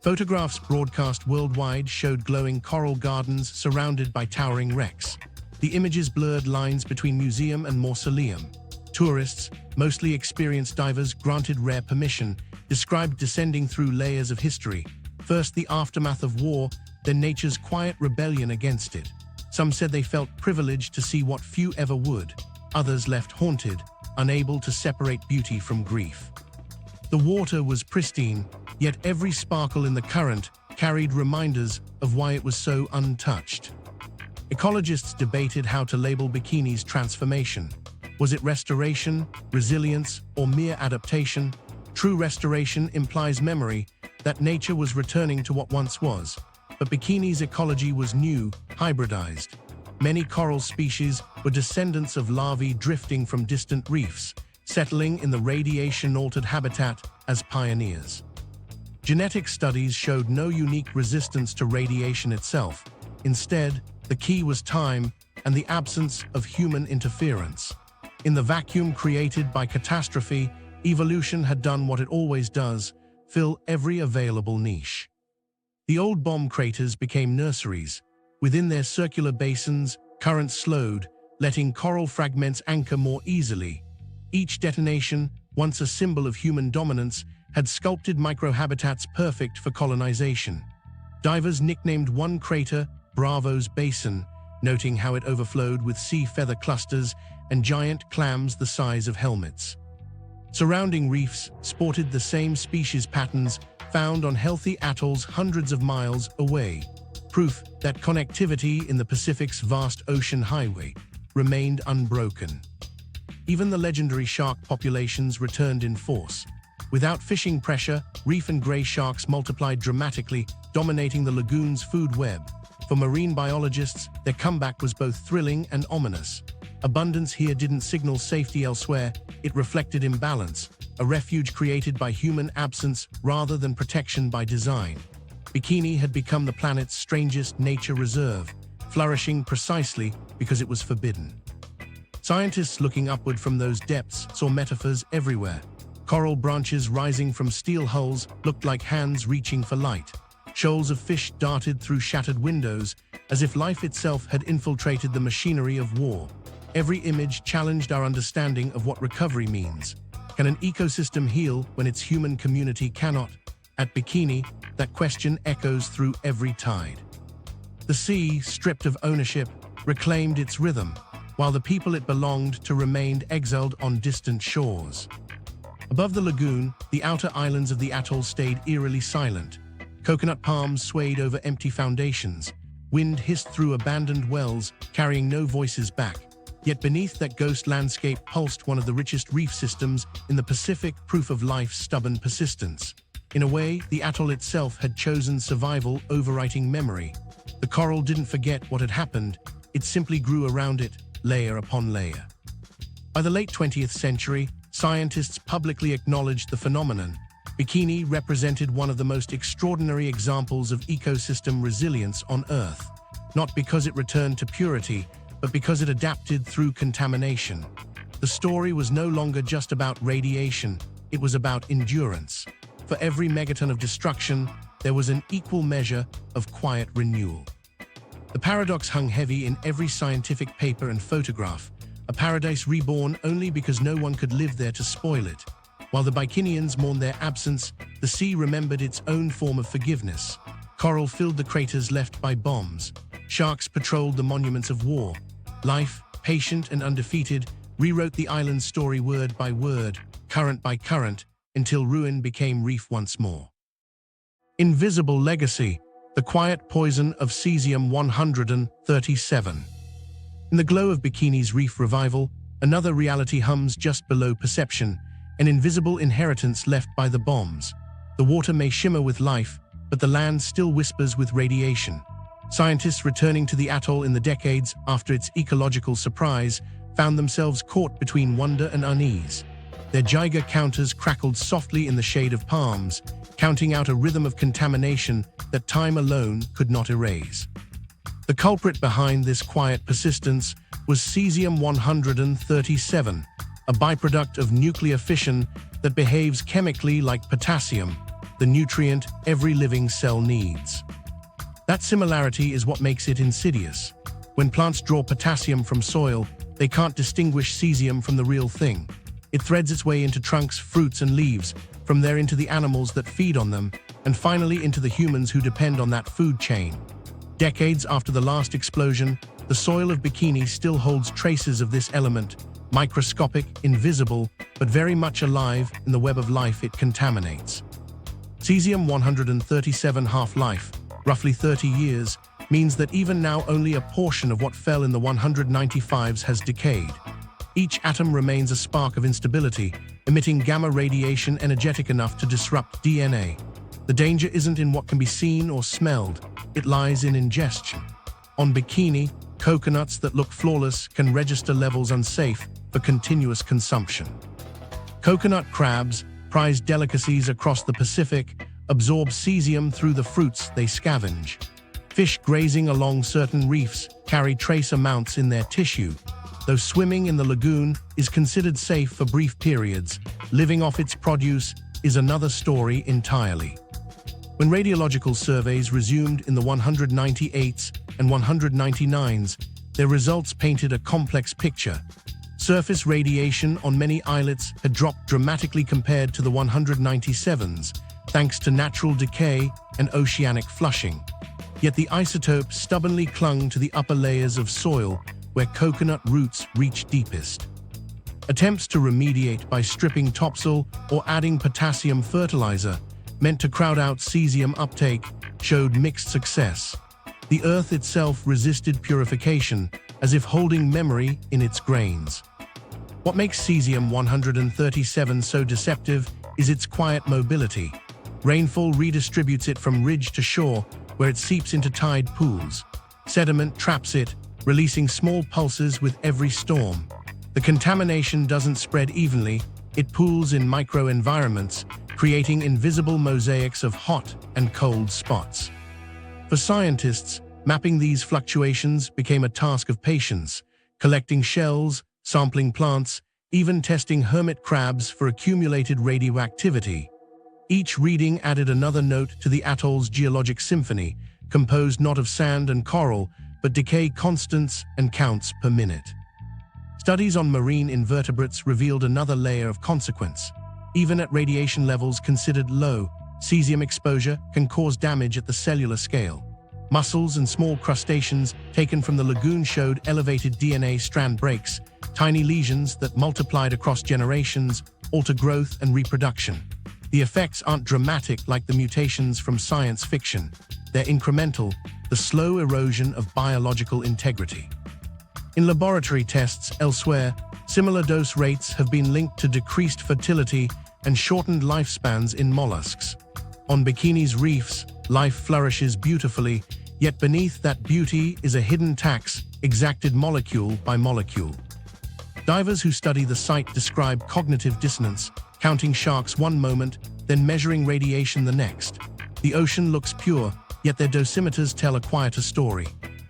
Photographs broadcast worldwide showed glowing coral gardens surrounded by towering wrecks. The images blurred lines between museum and mausoleum. Tourists, mostly experienced divers granted rare permission, described descending through layers of history. First the aftermath of war, then nature's quiet rebellion against it. Some said they felt privileged to see what few ever would. Others left haunted, unable to separate beauty from grief. The water was pristine, yet every sparkle in the current carried reminders of why it was so untouched. Ecologists debated how to label Bikini's transformation. Was it restoration, resilience, or mere adaptation? True restoration implies memory, that nature was returning to what once was. But Bikini's ecology was new, hybridized. Many coral species were descendants of larvae drifting from distant reefs, settling in the radiation-altered habitat as pioneers. Genetic studies showed no unique resistance to radiation itself. Instead, the key was time and the absence of human interference. In the vacuum created by catastrophe, evolution had done what it always does: fill every available niche. The old bomb craters became nurseries. Within their circular basins, currents slowed, letting coral fragments anchor more easily. Each detonation, once a symbol of human dominance, had sculpted microhabitats perfect for colonization. Divers nicknamed one crater Bravo's Basin, noting how it overflowed with sea feather clusters and giant clams the size of helmets. Surrounding reefs sported the same species patterns found on healthy atolls hundreds of miles away, proof that connectivity in the Pacific's vast ocean highway remained unbroken. Even the legendary shark populations returned in force. Without fishing pressure, reef and gray sharks multiplied dramatically, dominating the lagoon's food web. For marine biologists, their comeback was both thrilling and ominous. Abundance here didn't signal safety elsewhere, it reflected imbalance, a refuge created by human absence rather than protection by design. Bikini had become the planet's strangest nature reserve, flourishing precisely because it was forbidden. Scientists looking upward from those depths saw metaphors everywhere. Coral branches rising from steel hulls looked like hands reaching for light. Shoals of fish darted through shattered windows, as if life itself had infiltrated the machinery of war. Every image challenged our understanding of what recovery means. Can an ecosystem heal when its human community cannot? At Bikini, that question echoes through every tide. The sea, stripped of ownership, reclaimed its rhythm, while the people it belonged to remained exiled on distant shores. Above the lagoon, the outer islands of the atoll stayed eerily silent. Coconut palms swayed over empty foundations. Wind hissed through abandoned wells, carrying no voices back. Yet beneath that ghost landscape pulsed one of the richest reef systems in the Pacific, proof of life's stubborn persistence. In a way, the atoll itself had chosen survival overwriting memory. The coral didn't forget what had happened, it simply grew around it, layer upon layer. By the late 20th century, scientists publicly acknowledged the phenomenon. Bikini represented one of the most extraordinary examples of ecosystem resilience on Earth, not because it returned to purity, but because it adapted through contamination. The story was no longer just about radiation, it was about endurance. For every megaton of destruction, there was an equal measure of quiet renewal. The paradox hung heavy in every scientific paper and photograph, a paradise reborn only because no one could live there to spoil it. While the Bikinians mourned their absence, the sea remembered its own form of forgiveness. Coral filled the craters left by bombs. Sharks patrolled the monuments of war. Life, patient and undefeated, rewrote the island's story word by word, current by current, until ruin became reef once more. Invisible legacy, the quiet poison of cesium-137. In the glow of Bikini's reef revival, another reality hums just below perception, an invisible inheritance left by the bombs. The water may shimmer with life, but the land still whispers with radiation. Scientists returning to the atoll in the decades after its ecological surprise found themselves caught between wonder and unease. Their Geiger counters crackled softly in the shade of palms, counting out a rhythm of contamination that time alone could not erase. The culprit behind this quiet persistence was cesium-137, a byproduct of nuclear fission that behaves chemically like potassium, the nutrient every living cell needs. That similarity is what makes it insidious. When plants draw potassium from soil, they can't distinguish cesium from the real thing. It threads its way into trunks, fruits, and leaves, from there into the animals that feed on them, and finally into the humans who depend on that food chain. Decades after the last explosion, the soil of Bikini still holds traces of this element, microscopic, invisible, but very much alive in the web of life it contaminates. Cesium-137 half-life, roughly 30 years, means that even now only a portion of what fell in the 195s has decayed. Each atom remains a spark of instability, emitting gamma radiation energetic enough to disrupt DNA. The danger isn't in what can be seen or smelled, it lies in ingestion. On Bikini, coconuts that look flawless can register levels unsafe for continuous consumption. Coconut crabs, prized delicacies across the Pacific, absorb cesium through the fruits they scavenge. Fish grazing along certain reefs carry trace amounts in their tissue. Though swimming in the lagoon is considered safe for brief periods, living off its produce is another story entirely. When radiological surveys resumed in the 198s and 199s, their results painted a complex picture. Surface radiation on many islets had dropped dramatically compared to the 197s, thanks to natural decay and oceanic flushing. Yet the isotope stubbornly clung to the upper layers of soil where coconut roots reach deepest. Attempts to remediate by stripping topsoil or adding potassium fertilizer, meant to crowd out cesium uptake, showed mixed success. The earth itself resisted purification, as if holding memory in its grains. What makes cesium-137 so deceptive is its quiet mobility. Rainfall redistributes it from ridge to shore, where it seeps into tide pools. Sediment traps it, releasing small pulses with every storm. The contamination doesn't spread evenly, it pools in microenvironments, creating invisible mosaics of hot and cold spots. For scientists, mapping these fluctuations became a task of patience, collecting shells, sampling plants, even testing hermit crabs for accumulated radioactivity. Each reading added another note to the atoll's geologic symphony, composed not of sand and coral, but decay constants and counts per minute. Studies on marine invertebrates revealed another layer of consequence. Even at radiation levels considered low, cesium exposure can cause damage at the cellular scale. Mussels and small crustaceans taken from the lagoon showed elevated DNA strand breaks, tiny lesions that multiplied across generations, alter growth and reproduction. The effects aren't dramatic like the mutations from science fiction. They're incremental, the slow erosion of biological integrity. In laboratory tests elsewhere, similar dose rates have been linked to decreased fertility and shortened lifespans in mollusks. On Bikini's reefs, life flourishes beautifully, yet beneath that beauty is a hidden tax exacted molecule by molecule. Divers who study the site describe cognitive dissonance, counting sharks one moment, then measuring radiation the next. The ocean looks pure, yet their dosimeters tell a quieter story.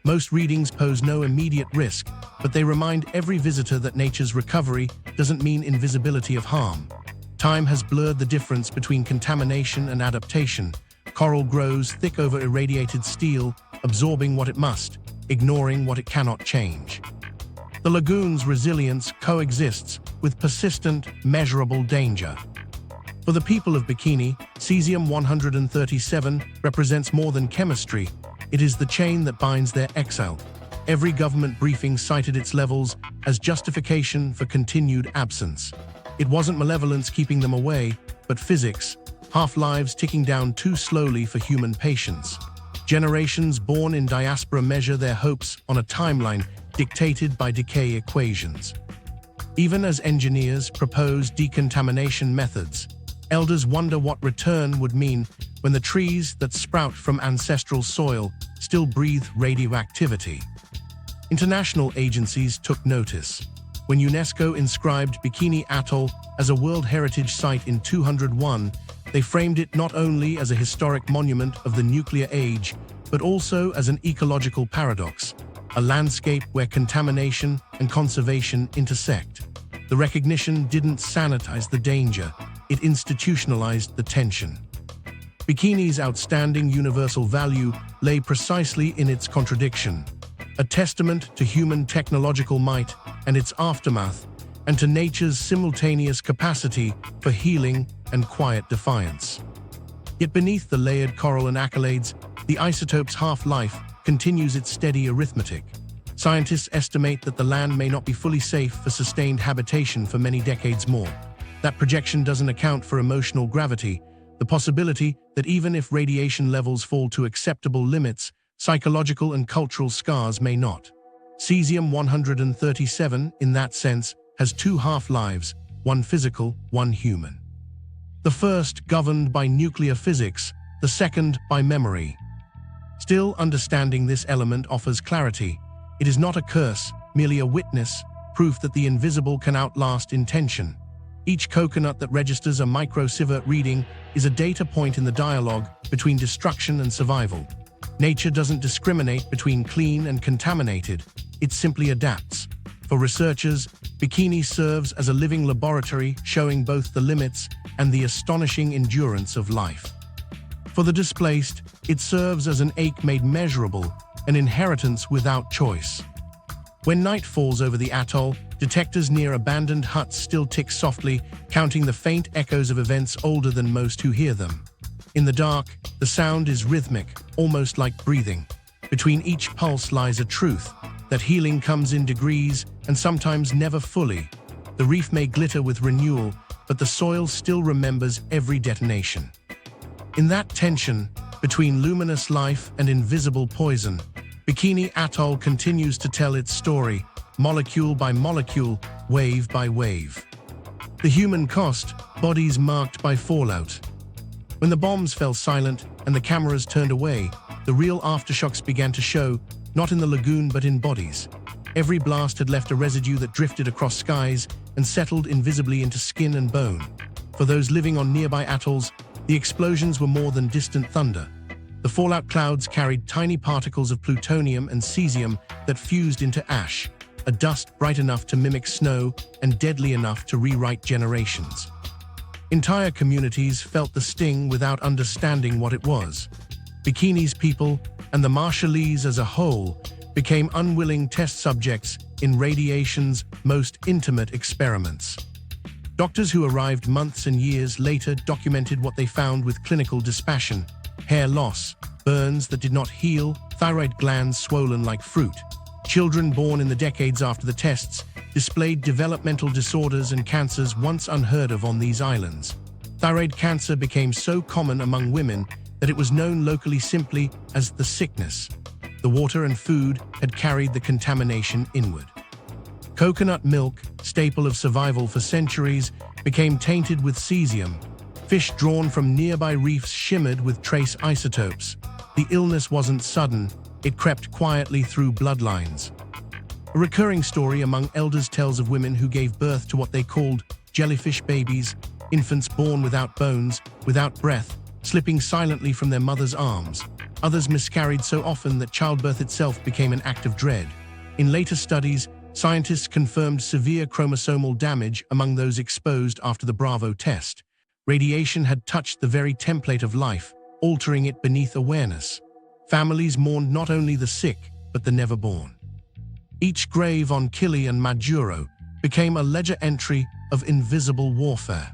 Most readings pose no immediate risk, but they remind every visitor that nature's recovery doesn't mean invisibility of harm. Time has blurred the difference between contamination and adaptation. Coral grows thick over irradiated steel, absorbing what it must, ignoring what it cannot change. The lagoon's resilience coexists with persistent, measurable danger. For the people of Bikini, cesium-137 represents more than chemistry. It is the chain that binds their exile. Every government briefing cited its levels as justification for continued absence. It wasn't malevolence keeping them away, but physics, half-lives ticking down too slowly for human patience. Generations born in diaspora measure their hopes on a timeline dictated by decay equations. Even as engineers propose decontamination methods, elders wonder what return would mean when the trees that sprout from ancestral soil still breathe radioactivity. International agencies took notice. When UNESCO inscribed Bikini Atoll as a World Heritage Site in 2001, they framed it not only as a historic monument of the nuclear age, but also as an ecological paradox, a landscape where contamination and conservation intersect. The recognition didn't sanitize the danger, it institutionalized the tension. Bikini's outstanding universal value lay precisely in its contradiction, a testament to human technological might and its aftermath, and to nature's simultaneous capacity for healing and quiet defiance. Yet beneath the layered coral and accolades, the isotope's half-life continues its steady arithmetic. Scientists estimate that the land may not be fully safe for sustained habitation for many decades more. That projection doesn't account for emotional gravity, the possibility that even if radiation levels fall to acceptable limits, psychological and cultural scars may not. Cesium-137, in that sense, has two half-lives, one physical, one human. The first governed by nuclear physics, the second by memory. Still, understanding this element offers clarity. It is not a curse, merely a witness, proof that the invisible can outlast intention. Each coconut that registers a microsievert reading is a data point in the dialogue between destruction and survival. Nature doesn't discriminate between clean and contaminated, it simply adapts. For researchers, Bikini serves as a living laboratory showing both the limits and the astonishing endurance of life. For the displaced, it serves as an ache made measurable, an inheritance without choice. When night falls over the atoll, detectors near abandoned huts still tick softly, counting the faint echoes of events older than most who hear them. In the dark, the sound is rhythmic, almost like breathing. Between each pulse lies a truth, that healing comes in degrees and sometimes never fully. The reef may glitter with renewal, but the soil still remembers every detonation. In that tension, between luminous life and invisible poison, Bikini Atoll continues to tell its story, molecule by molecule, wave by wave. The human cost, bodies marked by fallout. When the bombs fell silent and the cameras turned away, the real aftershocks began to show, not in the lagoon but in bodies. Every blast had left a residue that drifted across skies and settled invisibly into skin and bone. For those living on nearby atolls, the explosions were more than distant thunder. The fallout clouds carried tiny particles of plutonium and cesium that fused into ash, a dust bright enough to mimic snow and deadly enough to rewrite generations. Entire communities felt the sting without understanding what it was. Bikini's people, and the Marshallese as a whole, became unwilling test subjects in radiation's most intimate experiments. Doctors who arrived months and years later documented what they found with clinical dispassion: hair loss, burns that did not heal, thyroid glands swollen like fruit. Children born in the decades after the tests displayed developmental disorders and cancers once unheard of on these islands. Thyroid cancer became so common among women that it was known locally simply as the sickness. The water and food had carried the contamination inward. Coconut milk, staple of survival for centuries, became tainted with cesium. Fish drawn from nearby reefs shimmered with trace isotopes. The illness wasn't sudden, it crept quietly through bloodlines. A recurring story among elders tells of women who gave birth to what they called jellyfish babies, infants born without bones, without breath, slipping silently from their mother's arms. Others miscarried so often that childbirth itself became an act of dread. In later studies, scientists confirmed severe chromosomal damage among those exposed after the Bravo test. Radiation had touched the very template of life, altering it beneath awareness. Families mourned not only the sick, but the never-born. Each grave on Kili and Majuro became a ledger entry of invisible warfare.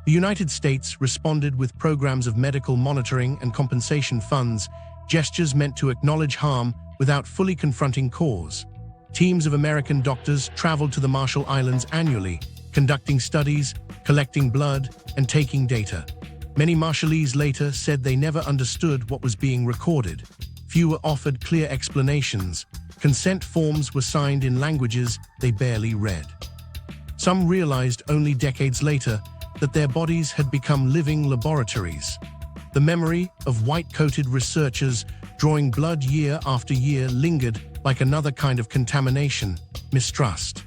The United States responded with programs of medical monitoring and compensation funds, gestures meant to acknowledge harm without fully confronting cause. Teams of American doctors traveled to the Marshall Islands annually, conducting studies, collecting blood, and taking data. Many Marshallese later said they never understood what was being recorded. Few were offered clear explanations. Consent forms were signed in languages they barely read. Some realized only decades later that their bodies had become living laboratories. The memory of white-coated researchers drawing blood year after year lingered like another kind of contamination, mistrust.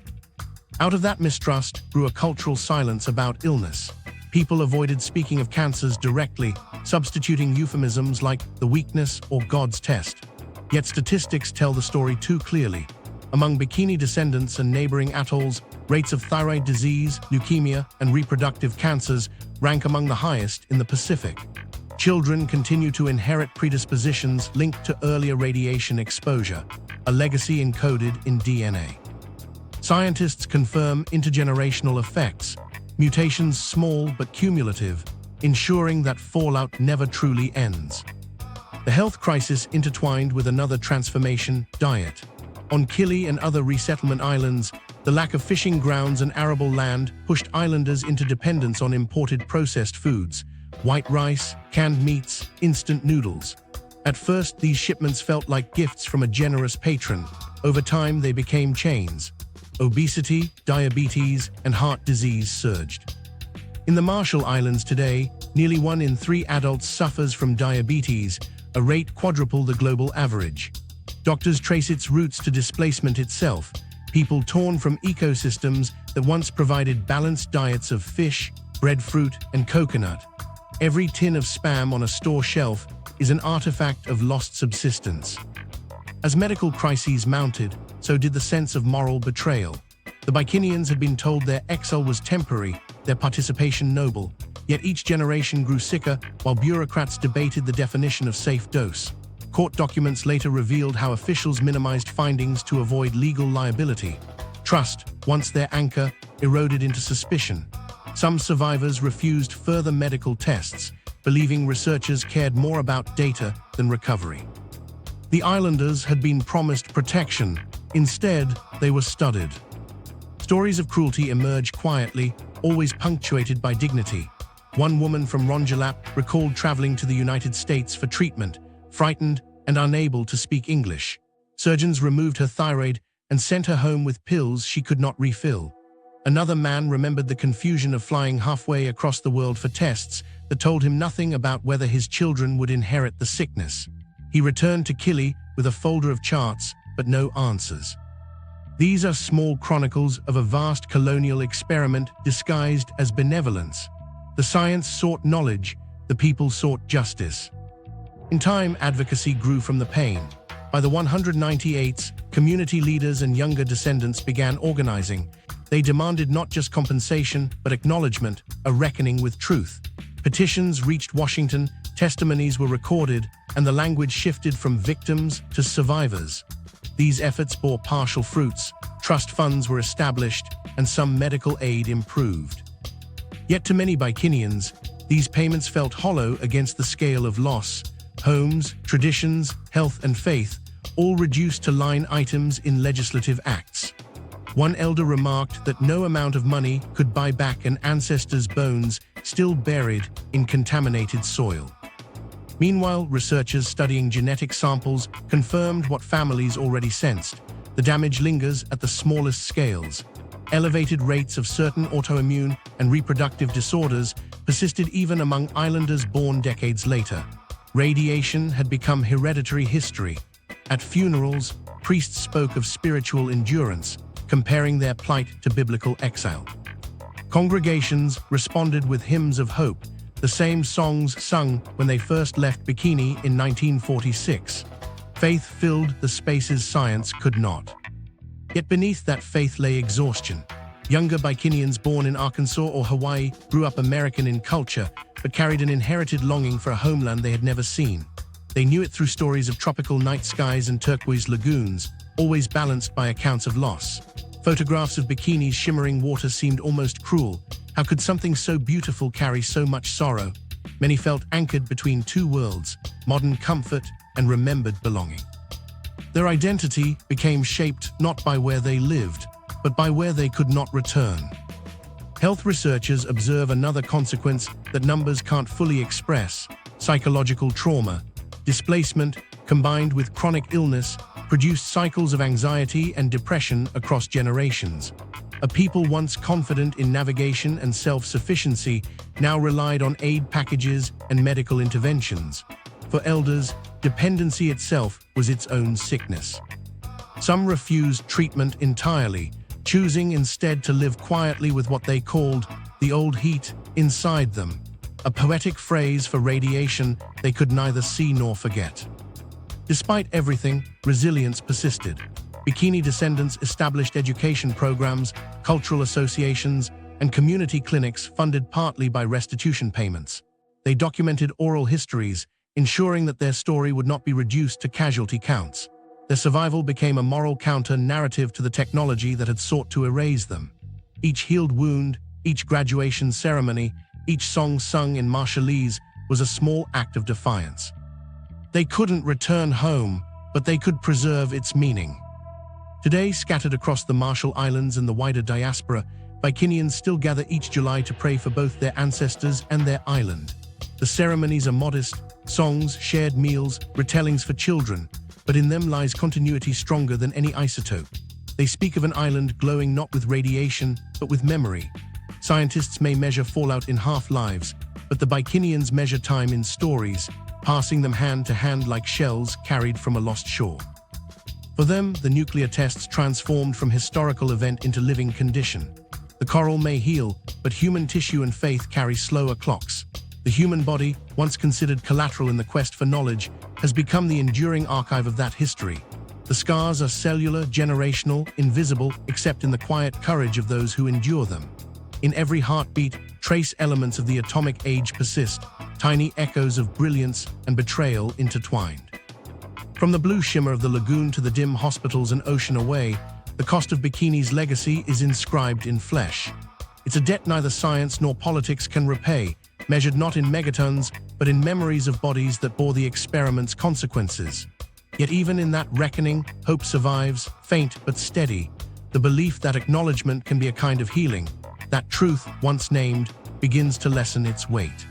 Out of that mistrust grew a cultural silence about illness. People avoided speaking of cancers directly, substituting euphemisms like the weakness or God's test. Yet statistics tell the story too clearly. Among Bikini descendants and neighboring atolls, rates of thyroid disease, leukemia, and reproductive cancers rank among the highest in the Pacific. Children continue to inherit predispositions linked to earlier radiation exposure, a legacy encoded in DNA. Scientists confirm intergenerational effects, mutations small but cumulative, ensuring that fallout never truly ends. The health crisis intertwined with another transformation, diet. On Kili and other resettlement islands, the lack of fishing grounds and arable land pushed islanders into dependence on imported processed foods, white rice, canned meats, instant noodles. At first, these shipments felt like gifts from a generous patron. Over time, they became chains. Obesity, diabetes, and heart disease surged. In the Marshall Islands today, nearly 1 in 3 adults suffers from diabetes, a rate quadruple the global average. Doctors trace its roots to displacement itself, people torn from ecosystems that once provided balanced diets of fish, breadfruit, and coconut. Every tin of Spam on a store shelf is an artifact of lost subsistence. As medical crises mounted, so did the sense of moral betrayal. The Bikinians had been told their exile was temporary, their participation noble, yet each generation grew sicker while bureaucrats debated the definition of safe dose. Court documents later revealed how officials minimized findings to avoid legal liability. Trust, once their anchor, eroded into suspicion. Some survivors refused further medical tests, believing researchers cared more about data than recovery. The islanders had been promised protection. Instead, they were studied. Stories of cruelty emerge quietly, always punctuated by dignity. One woman from Rongelap recalled traveling to the United States for treatment, frightened and unable to speak English. Surgeons removed her thyroid and sent her home with pills she could not refill. Another man remembered the confusion of flying halfway across the world for tests that told him nothing about whether his children would inherit the sickness. He returned to Kili with a folder of charts, but no answers. These are small chronicles of a vast colonial experiment disguised as benevolence. The science sought knowledge, the people sought justice. In time, advocacy grew from the pain. By the 198s, community leaders and younger descendants began organizing. They demanded not just compensation, but acknowledgement, a reckoning with truth. Petitions reached Washington, testimonies were recorded, and the language shifted from victims to survivors. These efforts bore partial fruits, trust funds were established, and some medical aid improved. Yet to many Bikinians, these payments felt hollow against the scale of loss. Homes, traditions, health, and faith, all reduced to line items in legislative acts. One elder remarked that no amount of money could buy back an ancestor's bones still buried in contaminated soil. Meanwhile, researchers studying genetic samples confirmed what families already sensed. The damage lingers at the smallest scales. Elevated rates of certain autoimmune and reproductive disorders persisted even among islanders born decades later. Radiation had become hereditary history. At funerals, priests spoke of spiritual endurance, comparing their plight to biblical exile. Congregations responded with hymns of hope, the same songs sung when they first left Bikini in 1946. Faith filled the spaces science could not. Yet beneath that faith lay exhaustion. Younger Bikinians born in Arkansas or Hawaii grew up American in culture, but carried an inherited longing for a homeland they had never seen. They knew it through stories of tropical night skies and turquoise lagoons, always balanced by accounts of loss. Photographs of Bikini's shimmering water seemed almost cruel. How could something so beautiful carry so much sorrow? Many felt anchored between two worlds, modern comfort and remembered belonging. Their identity became shaped not by where they lived, but by where they could not return. Health researchers observe another consequence that numbers can't fully express: psychological trauma. Displacement, combined with chronic illness, produced cycles of anxiety and depression across generations. A people once confident in navigation and self-sufficiency now relied on aid packages and medical interventions. For elders, dependency itself was its own sickness. Some refused treatment entirely, choosing instead to live quietly with what they called the old heat inside them, a poetic phrase for radiation they could neither see nor forget. Despite everything, resilience persisted. Bikini descendants established education programs, cultural associations, and community clinics funded partly by restitution payments. They documented oral histories, ensuring that their story would not be reduced to casualty counts. Their survival became a moral counter-narrative to the technology that had sought to erase them. Each healed wound, each graduation ceremony, each song sung in Marshallese was a small act of defiance. They couldn't return home, but they could preserve its meaning. Today, scattered across the Marshall Islands and the wider diaspora, Bikinians still gather each July to pray for both their ancestors and their island. The ceremonies are modest, songs, shared meals, retellings for children, but in them lies continuity stronger than any isotope. They speak of an island glowing not with radiation, but with memory. Scientists may measure fallout in half-lives, but the Bikinians measure time in stories, passing them hand to hand like shells carried from a lost shore. For them, the nuclear tests transformed from historical event into living condition. The coral may heal, but human tissue and faith carry slower clocks. The human body, once considered collateral in the quest for knowledge, has become the enduring archive of that history. The scars are cellular, generational, invisible, except in the quiet courage of those who endure them. In every heartbeat, trace elements of the atomic age persist, tiny echoes of brilliance and betrayal intertwined. From the blue shimmer of the lagoon to the dim hospitals an ocean away, the cost of Bikini's legacy is inscribed in flesh. It's a debt neither science nor politics can repay, measured not in megatons, but in memories of bodies that bore the experiment's consequences. Yet even in that reckoning, hope survives, faint but steady. The belief that acknowledgement can be a kind of healing, that truth, once named, begins to lessen its weight.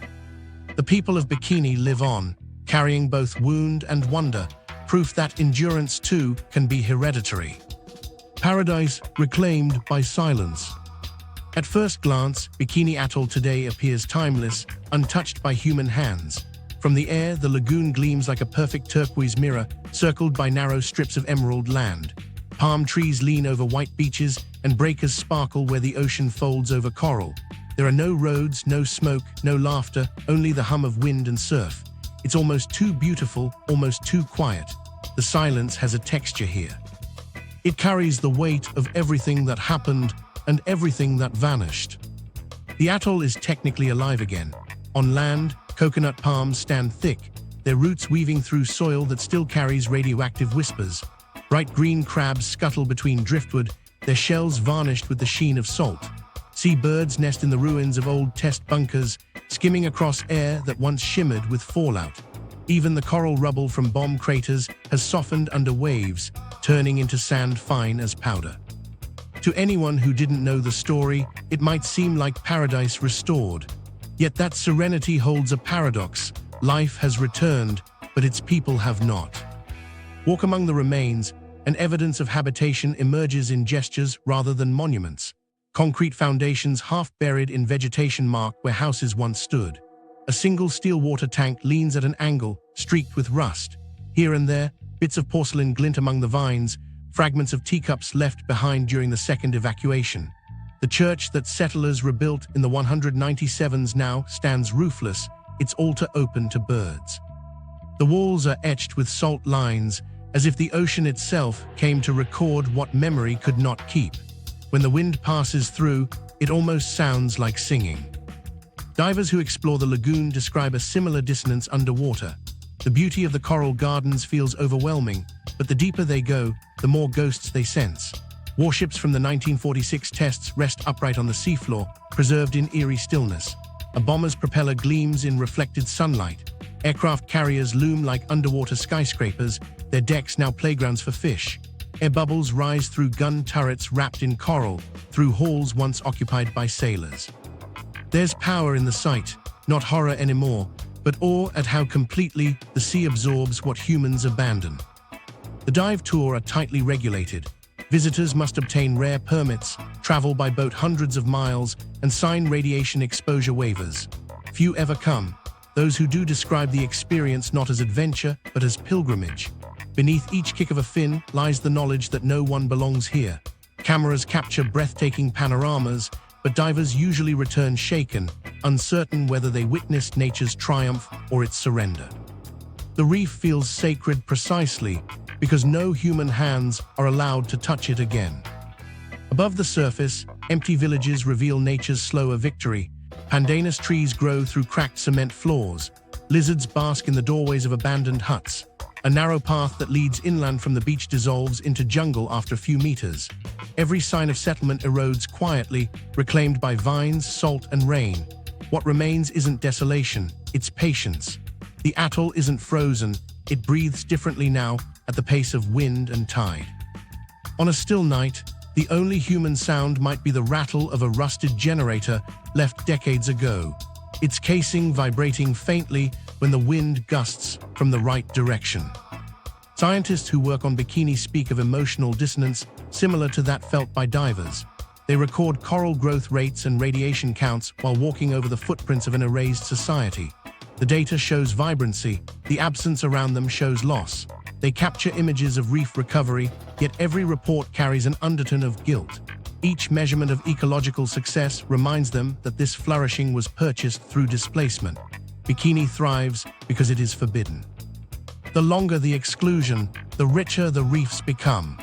The people of Bikini live on, carrying both wound and wonder, proof that endurance too can be hereditary. Paradise reclaimed by silence. At first glance, Bikini Atoll today appears timeless, untouched by human hands. From the air, the lagoon gleams like a perfect turquoise mirror, circled by narrow strips of emerald land. Palm trees lean over white beaches, and breakers sparkle where the ocean folds over coral. There are no roads, no smoke, no laughter, only the hum of wind and surf. It's almost too beautiful, almost too quiet. The silence has a texture here. It carries the weight of everything that happened and everything that vanished. The atoll is technically alive again. On land, coconut palms stand thick, their roots weaving through soil that still carries radioactive whispers. Bright green crabs scuttle between driftwood, their shells varnished with the sheen of salt. Seabirds nest in the ruins of old test bunkers, skimming across air that once shimmered with fallout. Even the coral rubble from bomb craters has softened under waves, turning into sand fine as powder. To anyone who didn't know the story, it might seem like paradise restored. Yet that serenity holds a paradox. Life has returned, but its people have not. Walk among the remains, and evidence of habitation emerges in gestures rather than monuments. Concrete foundations half buried in vegetation mark where houses once stood. A single steel water tank leans at an angle, streaked with rust. Here and there, bits of porcelain glint among the vines, fragments of teacups left behind during the second evacuation. The church that settlers rebuilt in the 197s now stands roofless, its altar open to birds. The walls are etched with salt lines, as if the ocean itself came to record what memory could not keep. When the wind passes through, it almost sounds like singing. Divers who explore the lagoon describe a similar dissonance underwater. The beauty of the coral gardens feels overwhelming, but the deeper they go, the more ghosts they sense. Warships from the 1946 tests rest upright on the seafloor, preserved in eerie stillness. A bomber's propeller gleams in reflected sunlight. Aircraft carriers loom like underwater skyscrapers, their decks now playgrounds for fish. Air bubbles rise through gun turrets wrapped in coral, through halls once occupied by sailors. There's power in the sight, not horror anymore, but awe at how completely the sea absorbs what humans abandon. The dive tour are tightly regulated. Visitors must obtain rare permits, travel by boat hundreds of miles, and sign radiation exposure waivers. Few ever come. Those who do describe the experience not as adventure, but as pilgrimage. Beneath each kick of a fin lies the knowledge that no one belongs here. Cameras capture breathtaking panoramas, but divers usually return shaken, uncertain whether they witnessed nature's triumph or its surrender. The reef feels sacred precisely because no human hands are allowed to touch it again. Above the surface, empty villages reveal nature's slower victory. Pandanus trees grow through cracked cement floors. Lizards bask in the doorways of abandoned huts. A narrow path that leads inland from the beach dissolves into jungle after a few meters. Every sign of settlement erodes quietly, reclaimed by vines, salt, and rain. What remains isn't desolation, it's patience. The atoll isn't frozen, it breathes differently now at the pace of wind and tide. On a still night, the only human sound might be the rattle of a rusted generator left decades ago, its casing vibrating faintly when the wind gusts from the right direction. Scientists who work on Bikini speak of emotional dissonance similar to that felt by divers. They record coral growth rates and radiation counts while walking over the footprints of an erased society. The data shows vibrancy, the absence around them shows loss. They capture images of reef recovery, yet every report carries an undertone of guilt. Each measurement of ecological success reminds them that this flourishing was purchased through displacement. Bikini thrives because it is forbidden. The longer the exclusion, the richer the reefs become.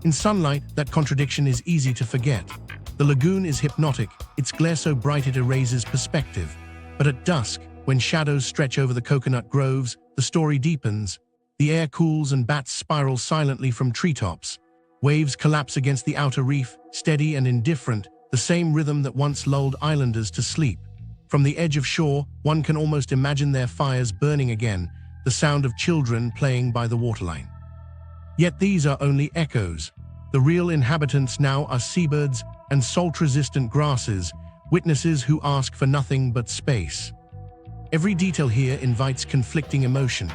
In sunlight, that contradiction is easy to forget. The lagoon is hypnotic, its glare so bright it erases perspective. But at dusk, when shadows stretch over the coconut groves, the story deepens. The air cools and bats spiral silently from treetops. Waves collapse against the outer reef, steady and indifferent, the same rhythm that once lulled islanders to sleep. From the edge of shore, one can almost imagine their fires burning again, the sound of children playing by the waterline. Yet these are only echoes. The real inhabitants now are seabirds and salt-resistant grasses, witnesses who ask for nothing but space. Every detail here invites conflicting emotion.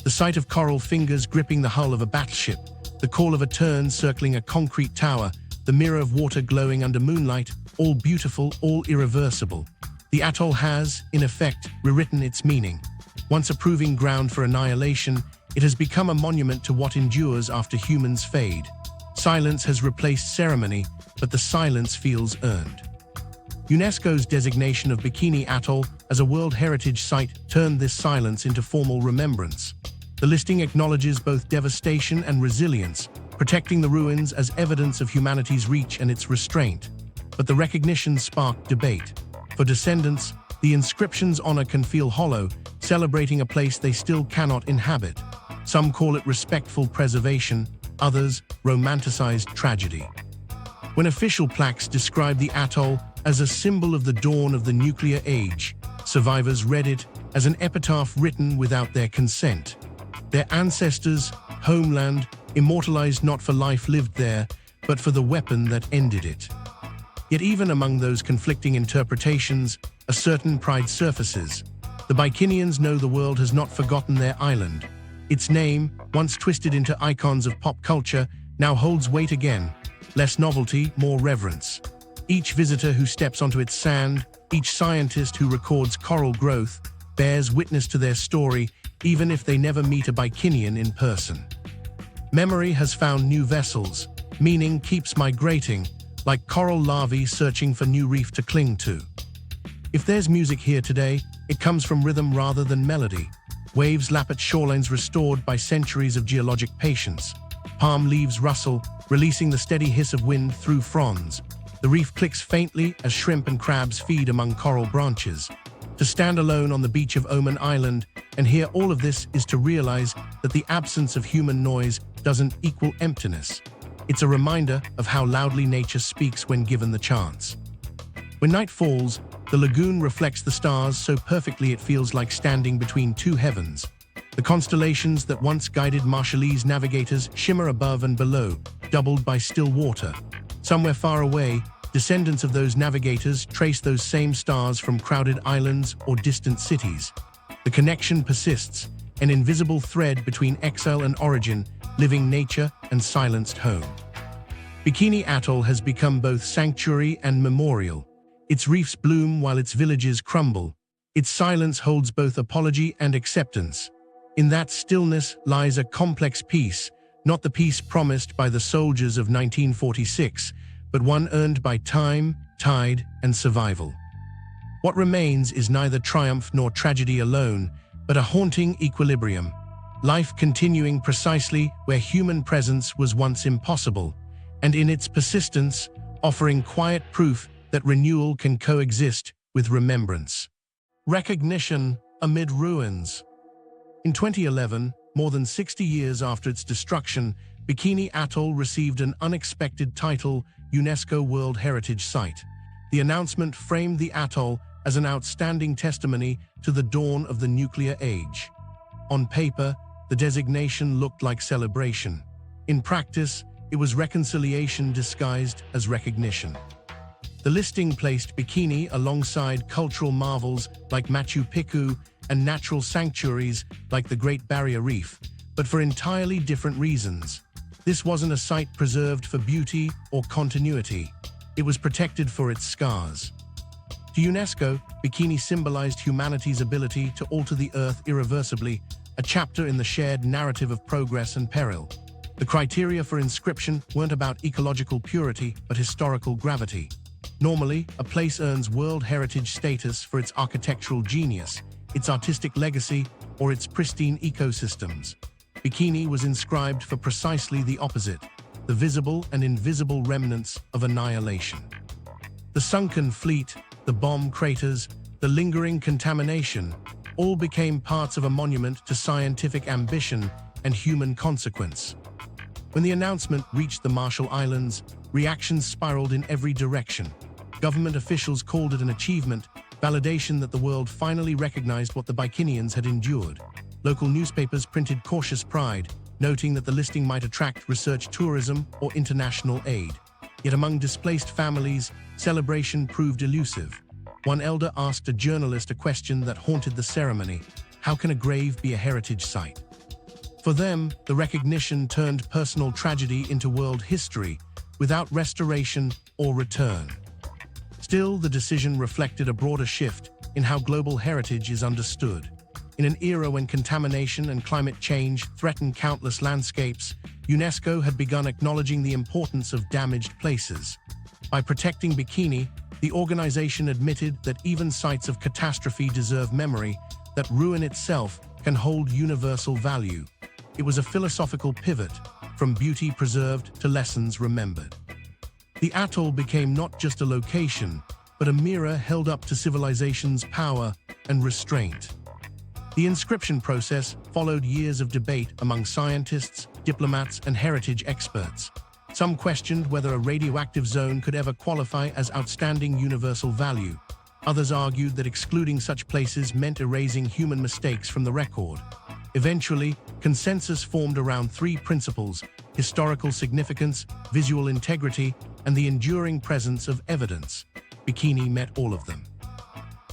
The sight of coral fingers gripping the hull of a battleship, the call of a tern circling a concrete tower, the mirror of water glowing under moonlight, all beautiful, all irreversible. The atoll has, in effect, rewritten its meaning. Once a proving ground for annihilation, it has become a monument to what endures after humans fade. Silence has replaced ceremony, but the silence feels earned. UNESCO's designation of Bikini Atoll as a World Heritage Site turned this silence into formal remembrance. The listing acknowledges both devastation and resilience, protecting the ruins as evidence of humanity's reach and its restraint. But the recognition sparked debate. For descendants, the inscription's honor can feel hollow, celebrating a place they still cannot inhabit. Some call it respectful preservation, others romanticized tragedy. When official plaques describe the atoll as a symbol of the dawn of the nuclear age, survivors read it as an epitaph written without their consent. Their ancestors' homeland, immortalized not for life lived there, but for the weapon that ended it. Yet even among those conflicting interpretations, a certain pride surfaces. The Bikinians know the world has not forgotten their island. Its name, once twisted into icons of pop culture, now holds weight again. Less novelty, more reverence. Each visitor who steps onto its sand, each scientist who records coral growth, bears witness to their story, even if they never meet a Bikinian in person. Memory has found new vessels. Meaning keeps migrating. like coral larvae searching for new reef to cling to. If there's music here today, it comes from rhythm rather than melody. Waves lap at shorelines restored by centuries of geologic patience. Palm leaves rustle, releasing the steady hiss of wind through fronds. The reef clicks faintly as shrimp and crabs feed among coral branches. To stand alone on the beach of Oman Island and hear all of this is to realize that the absence of human noise doesn't equal emptiness. It's a reminder of how loudly nature speaks when given the chance. When night falls, the lagoon reflects the stars so perfectly it feels like standing between two heavens. The constellations that once guided Marshallese navigators shimmer above and below, doubled by still water. Somewhere far away, descendants of those navigators trace those same stars from crowded islands or distant cities. The connection persists, an invisible thread between exile and origin, living nature and silenced home. Bikini Atoll has become both sanctuary and memorial. Its reefs bloom while its villages crumble. Its silence holds both apology and acceptance. In that stillness lies a complex peace, not the peace promised by the soldiers of 1946, but one earned by time, tide, and survival. What remains is neither triumph nor tragedy alone, but a haunting equilibrium. Life continuing precisely where human presence was once impossible, and in its persistence, offering quiet proof that renewal can coexist with remembrance. Recognition amid ruins. In 2011, more than 60 years after its destruction, Bikini Atoll received an unexpected title, UNESCO World Heritage Site. The announcement framed the atoll as an outstanding testimony to the dawn of the nuclear age. On paper, the designation looked like celebration. In practice, it was reconciliation disguised as recognition. The listing placed Bikini alongside cultural marvels like Machu Picchu and natural sanctuaries like the Great Barrier Reef, but for entirely different reasons. This wasn't a site preserved for beauty or continuity. It was protected for its scars. To UNESCO, Bikini symbolized humanity's ability to alter the Earth irreversibly, a chapter in the shared narrative of progress and peril. The criteria for inscription weren't about ecological purity, but historical gravity. Normally, a place earns World Heritage status for its architectural genius, its artistic legacy, or its pristine ecosystems. Bikini was inscribed for precisely the opposite, the visible and invisible remnants of annihilation. The sunken fleet, the bomb craters, the lingering contamination, all became parts of a monument to scientific ambition and human consequence. When the announcement reached the Marshall Islands, reactions spiraled in every direction. Government officials called it an achievement, validation that the world finally recognized what the Bikinians had endured. Local newspapers printed cautious pride, noting that the listing might attract research tourism or international aid. Yet among displaced families, celebration proved elusive. One elder asked a journalist a question that haunted the ceremony: how can a grave be a heritage site? For them, the recognition turned personal tragedy into world history, without restoration or return. Still, the decision reflected a broader shift in how global heritage is understood. In an era when contamination and climate change threatened countless landscapes, UNESCO had begun acknowledging the importance of damaged places. By protecting Bikini, the organization admitted that even sites of catastrophe deserve memory, that ruin itself can hold universal value. It was a philosophical pivot, from beauty preserved to lessons remembered. The atoll became not just a location, but a mirror held up to civilization's power and restraint. The inscription process followed years of debate among scientists, diplomats, and heritage experts. Some questioned whether a radioactive zone could ever qualify as outstanding universal value. Others argued that excluding such places meant erasing human mistakes from the record. Eventually, consensus formed around three principles: historical significance, visual integrity, and the enduring presence of evidence. Bikini met all of them.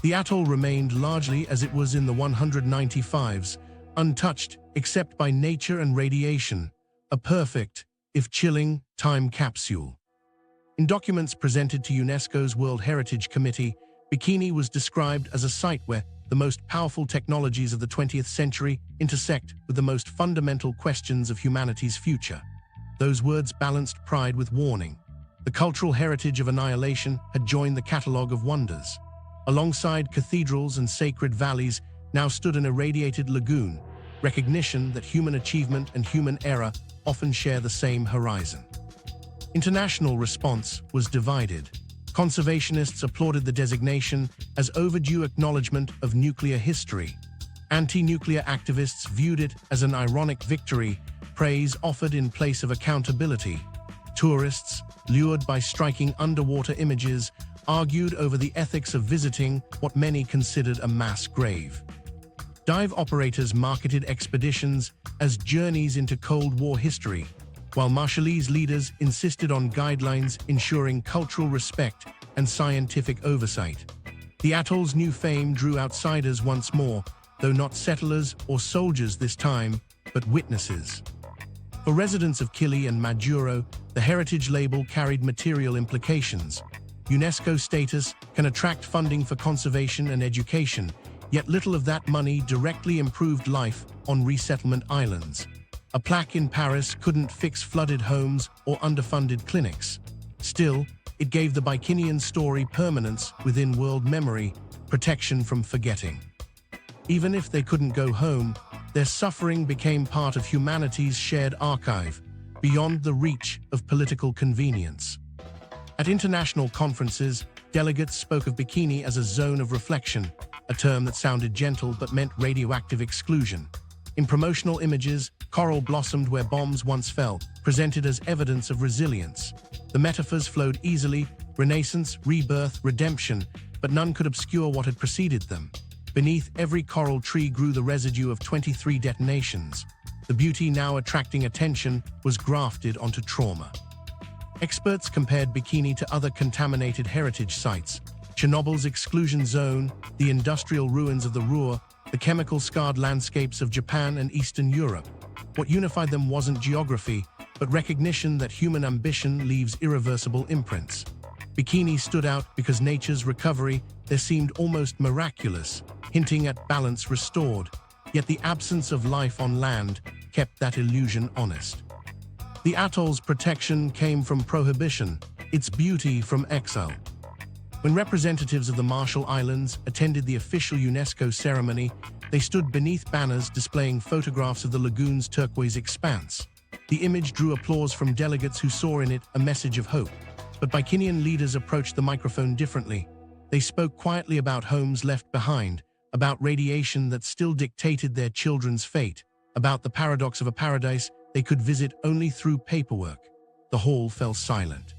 The atoll remained largely as it was in the 195s, untouched except by nature and radiation, a perfect, if chilling, time capsule. In documents presented to UNESCO's World Heritage Committee, Bikini was described as a site where the most powerful technologies of the 20th century intersect with the most fundamental questions of humanity's future. Those words balanced pride with warning. The cultural heritage of annihilation had joined the catalogue of wonders. Alongside cathedrals and sacred valleys now stood an irradiated lagoon, recognition that human achievement and human error often share the same horizon. International response was divided. Conservationists applauded the designation as overdue acknowledgement of nuclear history. Anti-nuclear activists viewed it as an ironic victory, praise offered in place of accountability. Tourists, lured by striking underwater images, argued over the ethics of visiting what many considered a mass grave. Dive operators marketed expeditions as journeys into Cold War history, while Marshallese leaders insisted on guidelines ensuring cultural respect and scientific oversight. The atoll's new fame drew outsiders once more, though not settlers or soldiers this time, but witnesses. For residents of Kili and Majuro, the heritage label carried material implications. UNESCO status can attract funding for conservation and education, yet little of that money directly improved life on resettlement islands. A plaque in Paris couldn't fix flooded homes or underfunded clinics. Still, it gave the Bikinian story permanence within world memory, protection from forgetting. Even if they couldn't go home, their suffering became part of humanity's shared archive, beyond the reach of political convenience. At international conferences, delegates spoke of Bikini as a zone of reflection, a term that sounded gentle but meant radioactive exclusion. In promotional images, coral blossomed where bombs once fell, presented as evidence of resilience. The metaphors flowed easily: renaissance, rebirth, redemption, but none could obscure what had preceded them. Beneath every coral tree grew the residue of 23 detonations. The beauty now attracting attention was grafted onto trauma. Experts compared Bikini to other contaminated heritage sites: Chernobyl's exclusion zone, the industrial ruins of the Ruhr, the chemical-scarred landscapes of Japan and Eastern Europe. What unified them wasn't geography, but recognition that human ambition leaves irreversible imprints. Bikini stood out because nature's recovery there seemed almost miraculous, hinting at balance restored, yet the absence of life on land kept that illusion honest. The atoll's protection came from prohibition, its beauty from exile. When representatives of the Marshall Islands attended the official UNESCO ceremony, they stood beneath banners displaying photographs of the lagoon's turquoise expanse. The image drew applause from delegates who saw in it a message of hope. But Bikinian leaders approached the microphone differently. They spoke quietly about homes left behind, about radiation that still dictated their children's fate, about the paradox of a paradise they could visit only through paperwork. The hall fell silent.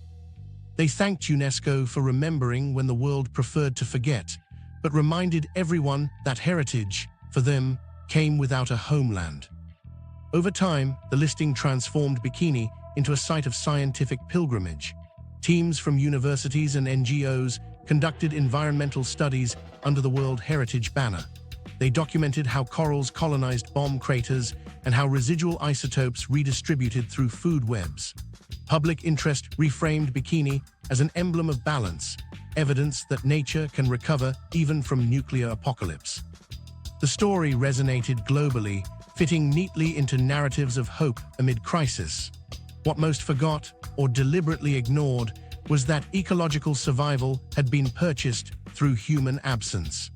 They thanked UNESCO for remembering when the world preferred to forget, but reminded everyone that heritage, for them, came without a homeland. Over time, the listing transformed Bikini into a site of scientific pilgrimage. Teams from universities and NGOs conducted environmental studies under the World Heritage banner. They documented how corals colonized bomb craters and how residual isotopes redistributed through food webs. Public interest reframed Bikini as an emblem of balance, evidence that nature can recover even from nuclear apocalypse. The story resonated globally, fitting neatly into narratives of hope amid crisis. What most forgot or deliberately ignored was that ecological survival had been purchased through human absence.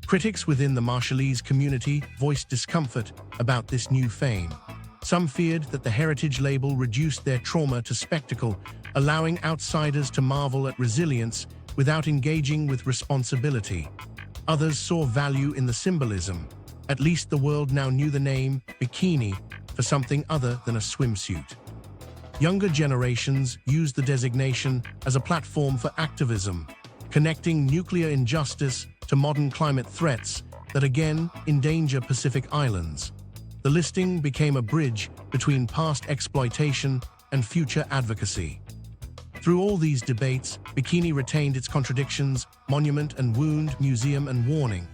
Critics within the Marshallese community voiced discomfort about this new fame. Some feared that the heritage label reduced their trauma to spectacle, allowing outsiders to marvel at resilience without engaging with responsibility. Others saw value in the symbolism. At least the world now knew the name Bikini for something other than a swimsuit. Younger generations used the designation as a platform for activism, connecting nuclear injustice to modern climate threats that again endanger Pacific Islands. The listing became a bridge between past exploitation and future advocacy. Through all these debates, Bikini retained its contradictions: monument and wound, museum and warning.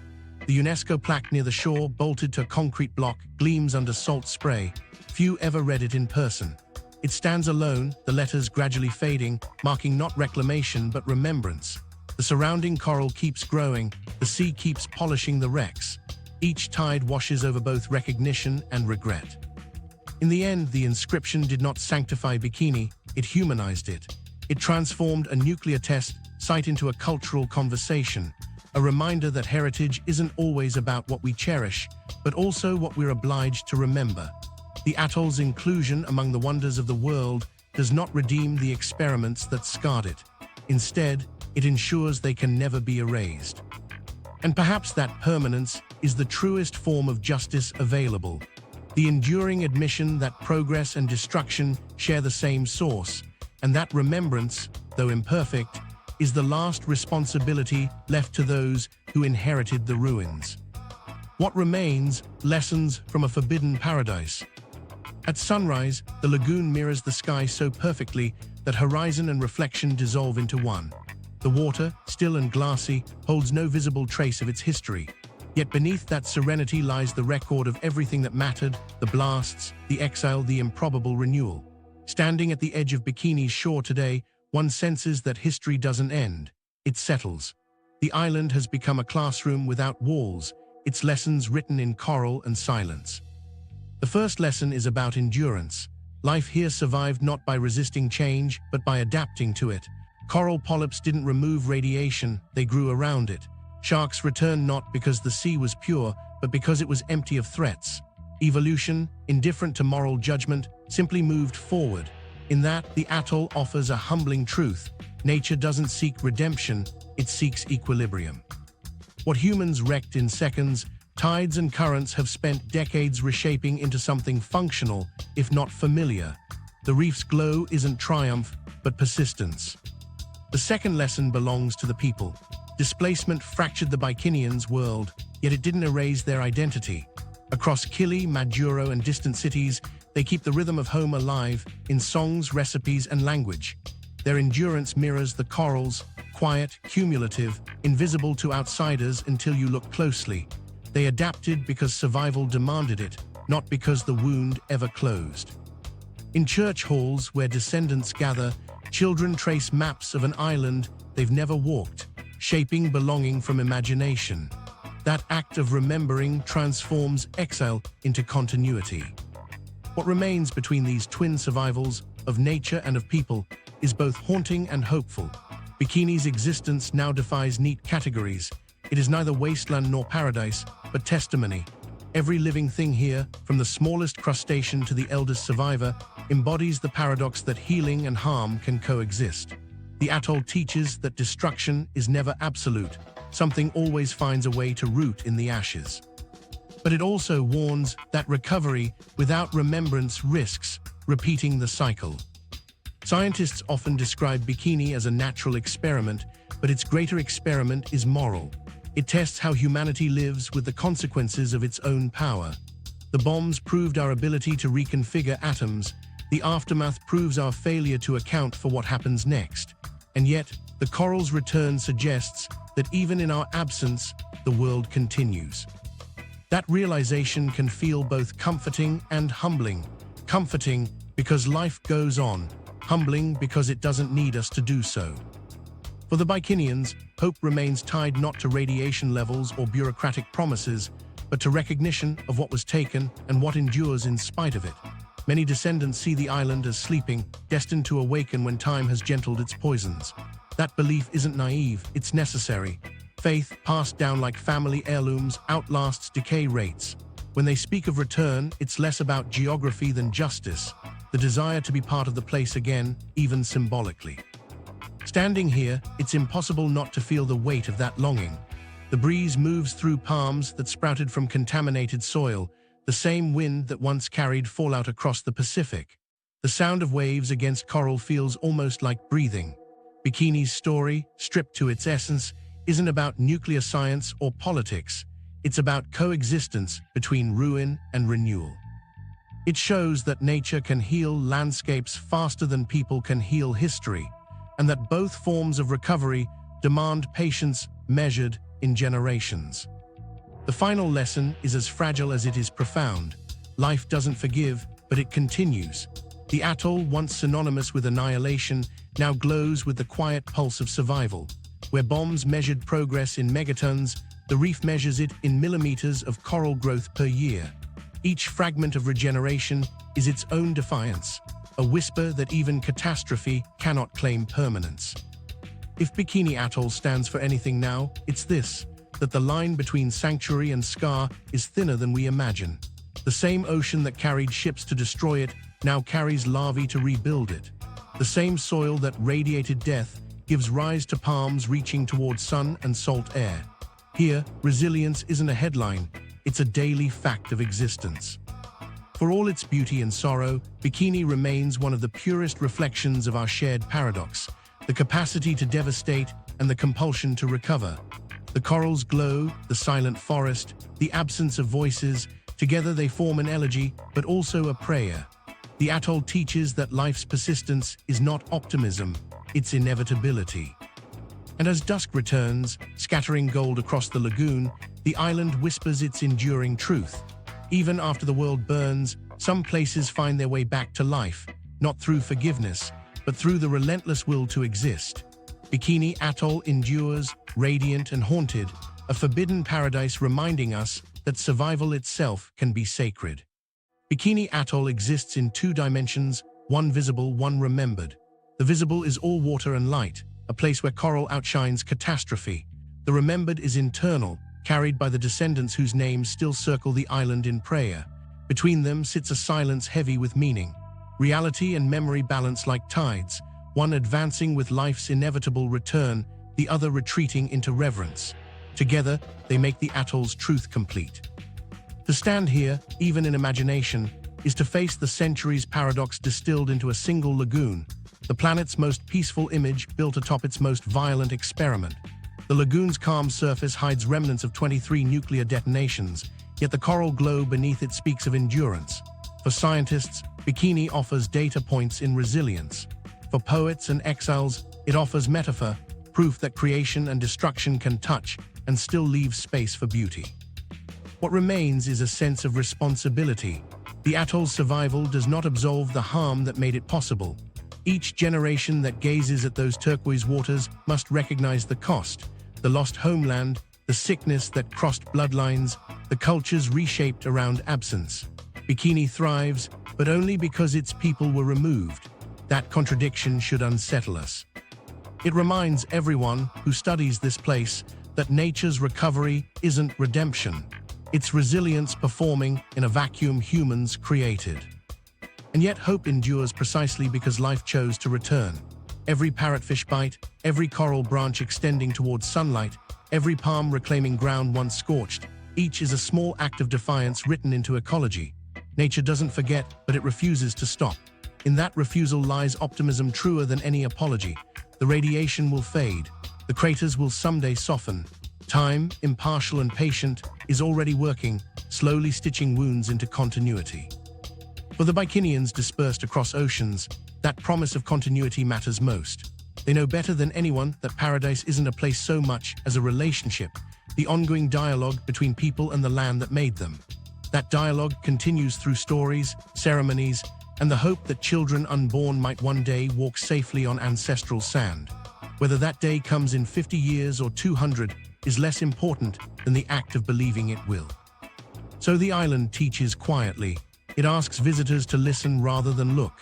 The UNESCO plaque near the shore, bolted to a concrete block, gleams under salt spray. Few ever read it in person. It stands alone, the letters gradually fading, marking not reclamation but remembrance. The surrounding coral keeps growing, the sea keeps polishing the wrecks. Each tide washes over both recognition and regret. In the end, the inscription did not sanctify Bikini, it humanized it. It transformed a nuclear test site into a cultural conversation, a reminder that heritage isn't always about what we cherish, but also what we're obliged to remember. The atoll's inclusion among the wonders of the world does not redeem the experiments that scarred it. Instead, it ensures they can never be erased. And perhaps that permanence is the truest form of justice available. The enduring admission that progress and destruction share the same source, and that remembrance, though imperfect, is the last responsibility left to those who inherited the ruins. What remains? Lessons from a forbidden paradise. At sunrise, the lagoon mirrors the sky so perfectly that horizon and reflection dissolve into one. The water, still and glassy, holds no visible trace of its history. Yet beneath that serenity lies the record of everything that mattered: the blasts, the exile, the improbable renewal. Standing at the edge of Bikini's shore today, one senses that history doesn't end. It settles. The island has become a classroom without walls, its lessons written in coral and silence. The first lesson is about endurance. Life here survived not by resisting change, but by adapting to it. Coral polyps didn't remove radiation, they grew around it. Sharks returned not because the sea was pure, but because it was empty of threats. Evolution, indifferent to moral judgment, simply moved forward. In that, the atoll offers a humbling truth. Nature doesn't seek redemption, it seeks equilibrium. What humans wrecked in seconds, tides and currents have spent decades reshaping into something functional, if not familiar. The reef's glow isn't triumph, but persistence. The second lesson belongs to the people. Displacement fractured the Bikinians' world, yet it didn't erase their identity. Across Kili, Majuro, and distant cities, they keep the rhythm of home alive in songs, recipes, and language. Their endurance mirrors the corals, quiet, cumulative, invisible to outsiders until you look closely. They adapted because survival demanded it, not because the wound ever closed. In church halls where descendants gather, children trace maps of an island they've never walked, shaping belonging from imagination. That act of remembering transforms exile into continuity. What remains between these twin survivals of nature and of people is both haunting and hopeful. Bikini's existence now defies neat categories. It is neither wasteland nor paradise, but testimony. Every living thing here, from the smallest crustacean to the eldest survivor, embodies the paradox that healing and harm can coexist. The atoll teaches that destruction is never absolute. Something always finds a way to root in the ashes. But it also warns that recovery without remembrance risks repeating the cycle. Scientists often describe Bikini as a natural experiment, but its greater experiment is moral. It tests how humanity lives with the consequences of its own power. The bombs proved our ability to reconfigure atoms. The aftermath proves our failure to account for what happens next. And yet, the coral's return suggests that even in our absence, the world continues. That realization can feel both comforting and humbling. Comforting because life goes on, humbling because it doesn't need us to do so. For the Bikinians, hope remains tied not to radiation levels or bureaucratic promises, but to recognition of what was taken and what endures in spite of it. Many descendants see the island as sleeping, destined to awaken when time has gentled its poisons. That belief isn't naive, it's necessary. Faith, passed down like family heirlooms, outlasts decay rates. When they speak of return, it's less about geography than justice, the desire to be part of the place again, even symbolically. Standing here, it's impossible not to feel the weight of that longing. The breeze moves through palms that sprouted from contaminated soil, the same wind that once carried fallout across the Pacific. The sound of waves against coral feels almost like breathing. Bikini's story, stripped to its essence, isn't about nuclear science or politics. It's about coexistence between ruin and renewal. It shows that nature can heal landscapes faster than people can heal history, and that both forms of recovery demand patience measured in generations. The final lesson is as fragile as it is profound. Life doesn't forgive, but it continues. The atoll, once synonymous with annihilation, now glows with the quiet pulse of survival. Where bombs measured progress in megatons, the reef measures it in millimeters of coral growth per year. Each fragment of regeneration is its own defiance, a whisper that even catastrophe cannot claim permanence. If Bikini Atoll stands for anything now, it's this, that the line between sanctuary and scar is thinner than we imagine. The same ocean that carried ships to destroy it now carries larvae to rebuild it. The same soil that radiated death gives rise to palms reaching toward sun and salt air. Here, resilience isn't a headline, it's a daily fact of existence. For all its beauty and sorrow, Bikini remains one of the purest reflections of our shared paradox, the capacity to devastate and the compulsion to recover. The corals glow, the silent forest, the absence of voices, together they form an elegy, but also a prayer. The atoll teaches that life's persistence is not optimism, it's inevitability. And as dusk returns, scattering gold across the lagoon, the island whispers its enduring truth. Even after the world burns, some places find their way back to life, not through forgiveness, but through the relentless will to exist. Bikini Atoll endures, radiant and haunted, a forbidden paradise reminding us that survival itself can be sacred. Bikini Atoll exists in two dimensions, one visible, one remembered. The visible is all water and light, a place where coral outshines catastrophe. The remembered is internal, carried by the descendants whose names still circle the island in prayer. Between them sits a silence heavy with meaning. Reality and memory balance like tides, one advancing with life's inevitable return, the other retreating into reverence. Together, they make the atoll's truth complete. To stand here, even in imagination, is to face the centuries' paradox distilled into a single lagoon, the planet's most peaceful image built atop its most violent experiment. The lagoon's calm surface hides remnants of 23 nuclear detonations, yet the coral glow beneath it speaks of endurance. For scientists, Bikini offers data points in resilience. For poets and exiles, it offers metaphor, proof that creation and destruction can touch and still leave space for beauty. What remains is a sense of responsibility. The atoll's survival does not absolve the harm that made it possible. Each generation that gazes at those turquoise waters must recognize the cost, the lost homeland, the sickness that crossed bloodlines, the cultures reshaped around absence. Bikini thrives, but only because its people were removed. That contradiction should unsettle us. It reminds everyone who studies this place that nature's recovery isn't redemption. It's resilience performing in a vacuum humans created. And yet hope endures precisely because life chose to return. Every parrotfish bite, every coral branch extending towards sunlight, every palm reclaiming ground once scorched, each is a small act of defiance written into ecology. Nature doesn't forget, but it refuses to stop. In that refusal lies optimism truer than any apology. The radiation will fade. The craters will someday soften. Time, impartial and patient, is already working, slowly stitching wounds into continuity. For the Bikinians dispersed across oceans, that promise of continuity matters most. They know better than anyone that paradise isn't a place so much as a relationship, the ongoing dialogue between people and the land that made them. That dialogue continues through stories, ceremonies, and the hope that children unborn might one day walk safely on ancestral sand. Whether that day comes in 50 years or 200 is less important than the act of believing it will. So the island teaches quietly. It asks visitors to listen rather than look,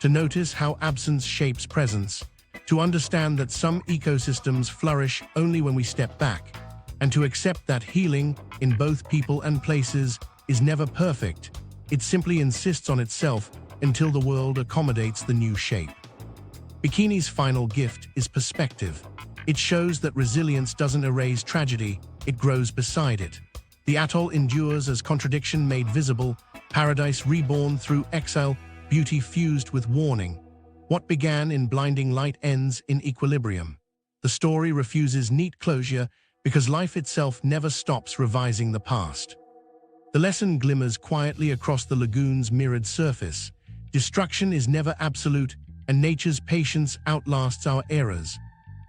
to notice how absence shapes presence, to understand that some ecosystems flourish only when we step back, and to accept that healing, in both people and places, is never perfect. It simply insists on itself until the world accommodates the new shape. Bikini's final gift is perspective. It shows that resilience doesn't erase tragedy, it grows beside it. The atoll endures as contradiction made visible, paradise reborn through exile, beauty fused with warning. What began in blinding light ends in equilibrium. The story refuses neat closure because life itself never stops revising the past. The lesson glimmers quietly across the lagoon's mirrored surface. Destruction is never absolute, and nature's patience outlasts our eras.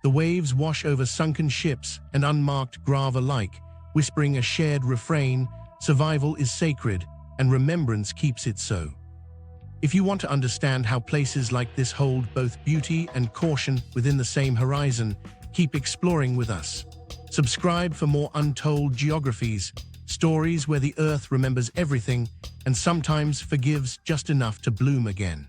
The waves wash over sunken ships and unmarked grave alike, whispering a shared refrain, survival is sacred, and remembrance keeps it so. If you want to understand how places like this hold both beauty and caution within the same horizon, keep exploring with us. Subscribe for more untold geographies, stories where the earth remembers everything and sometimes forgives just enough to bloom again.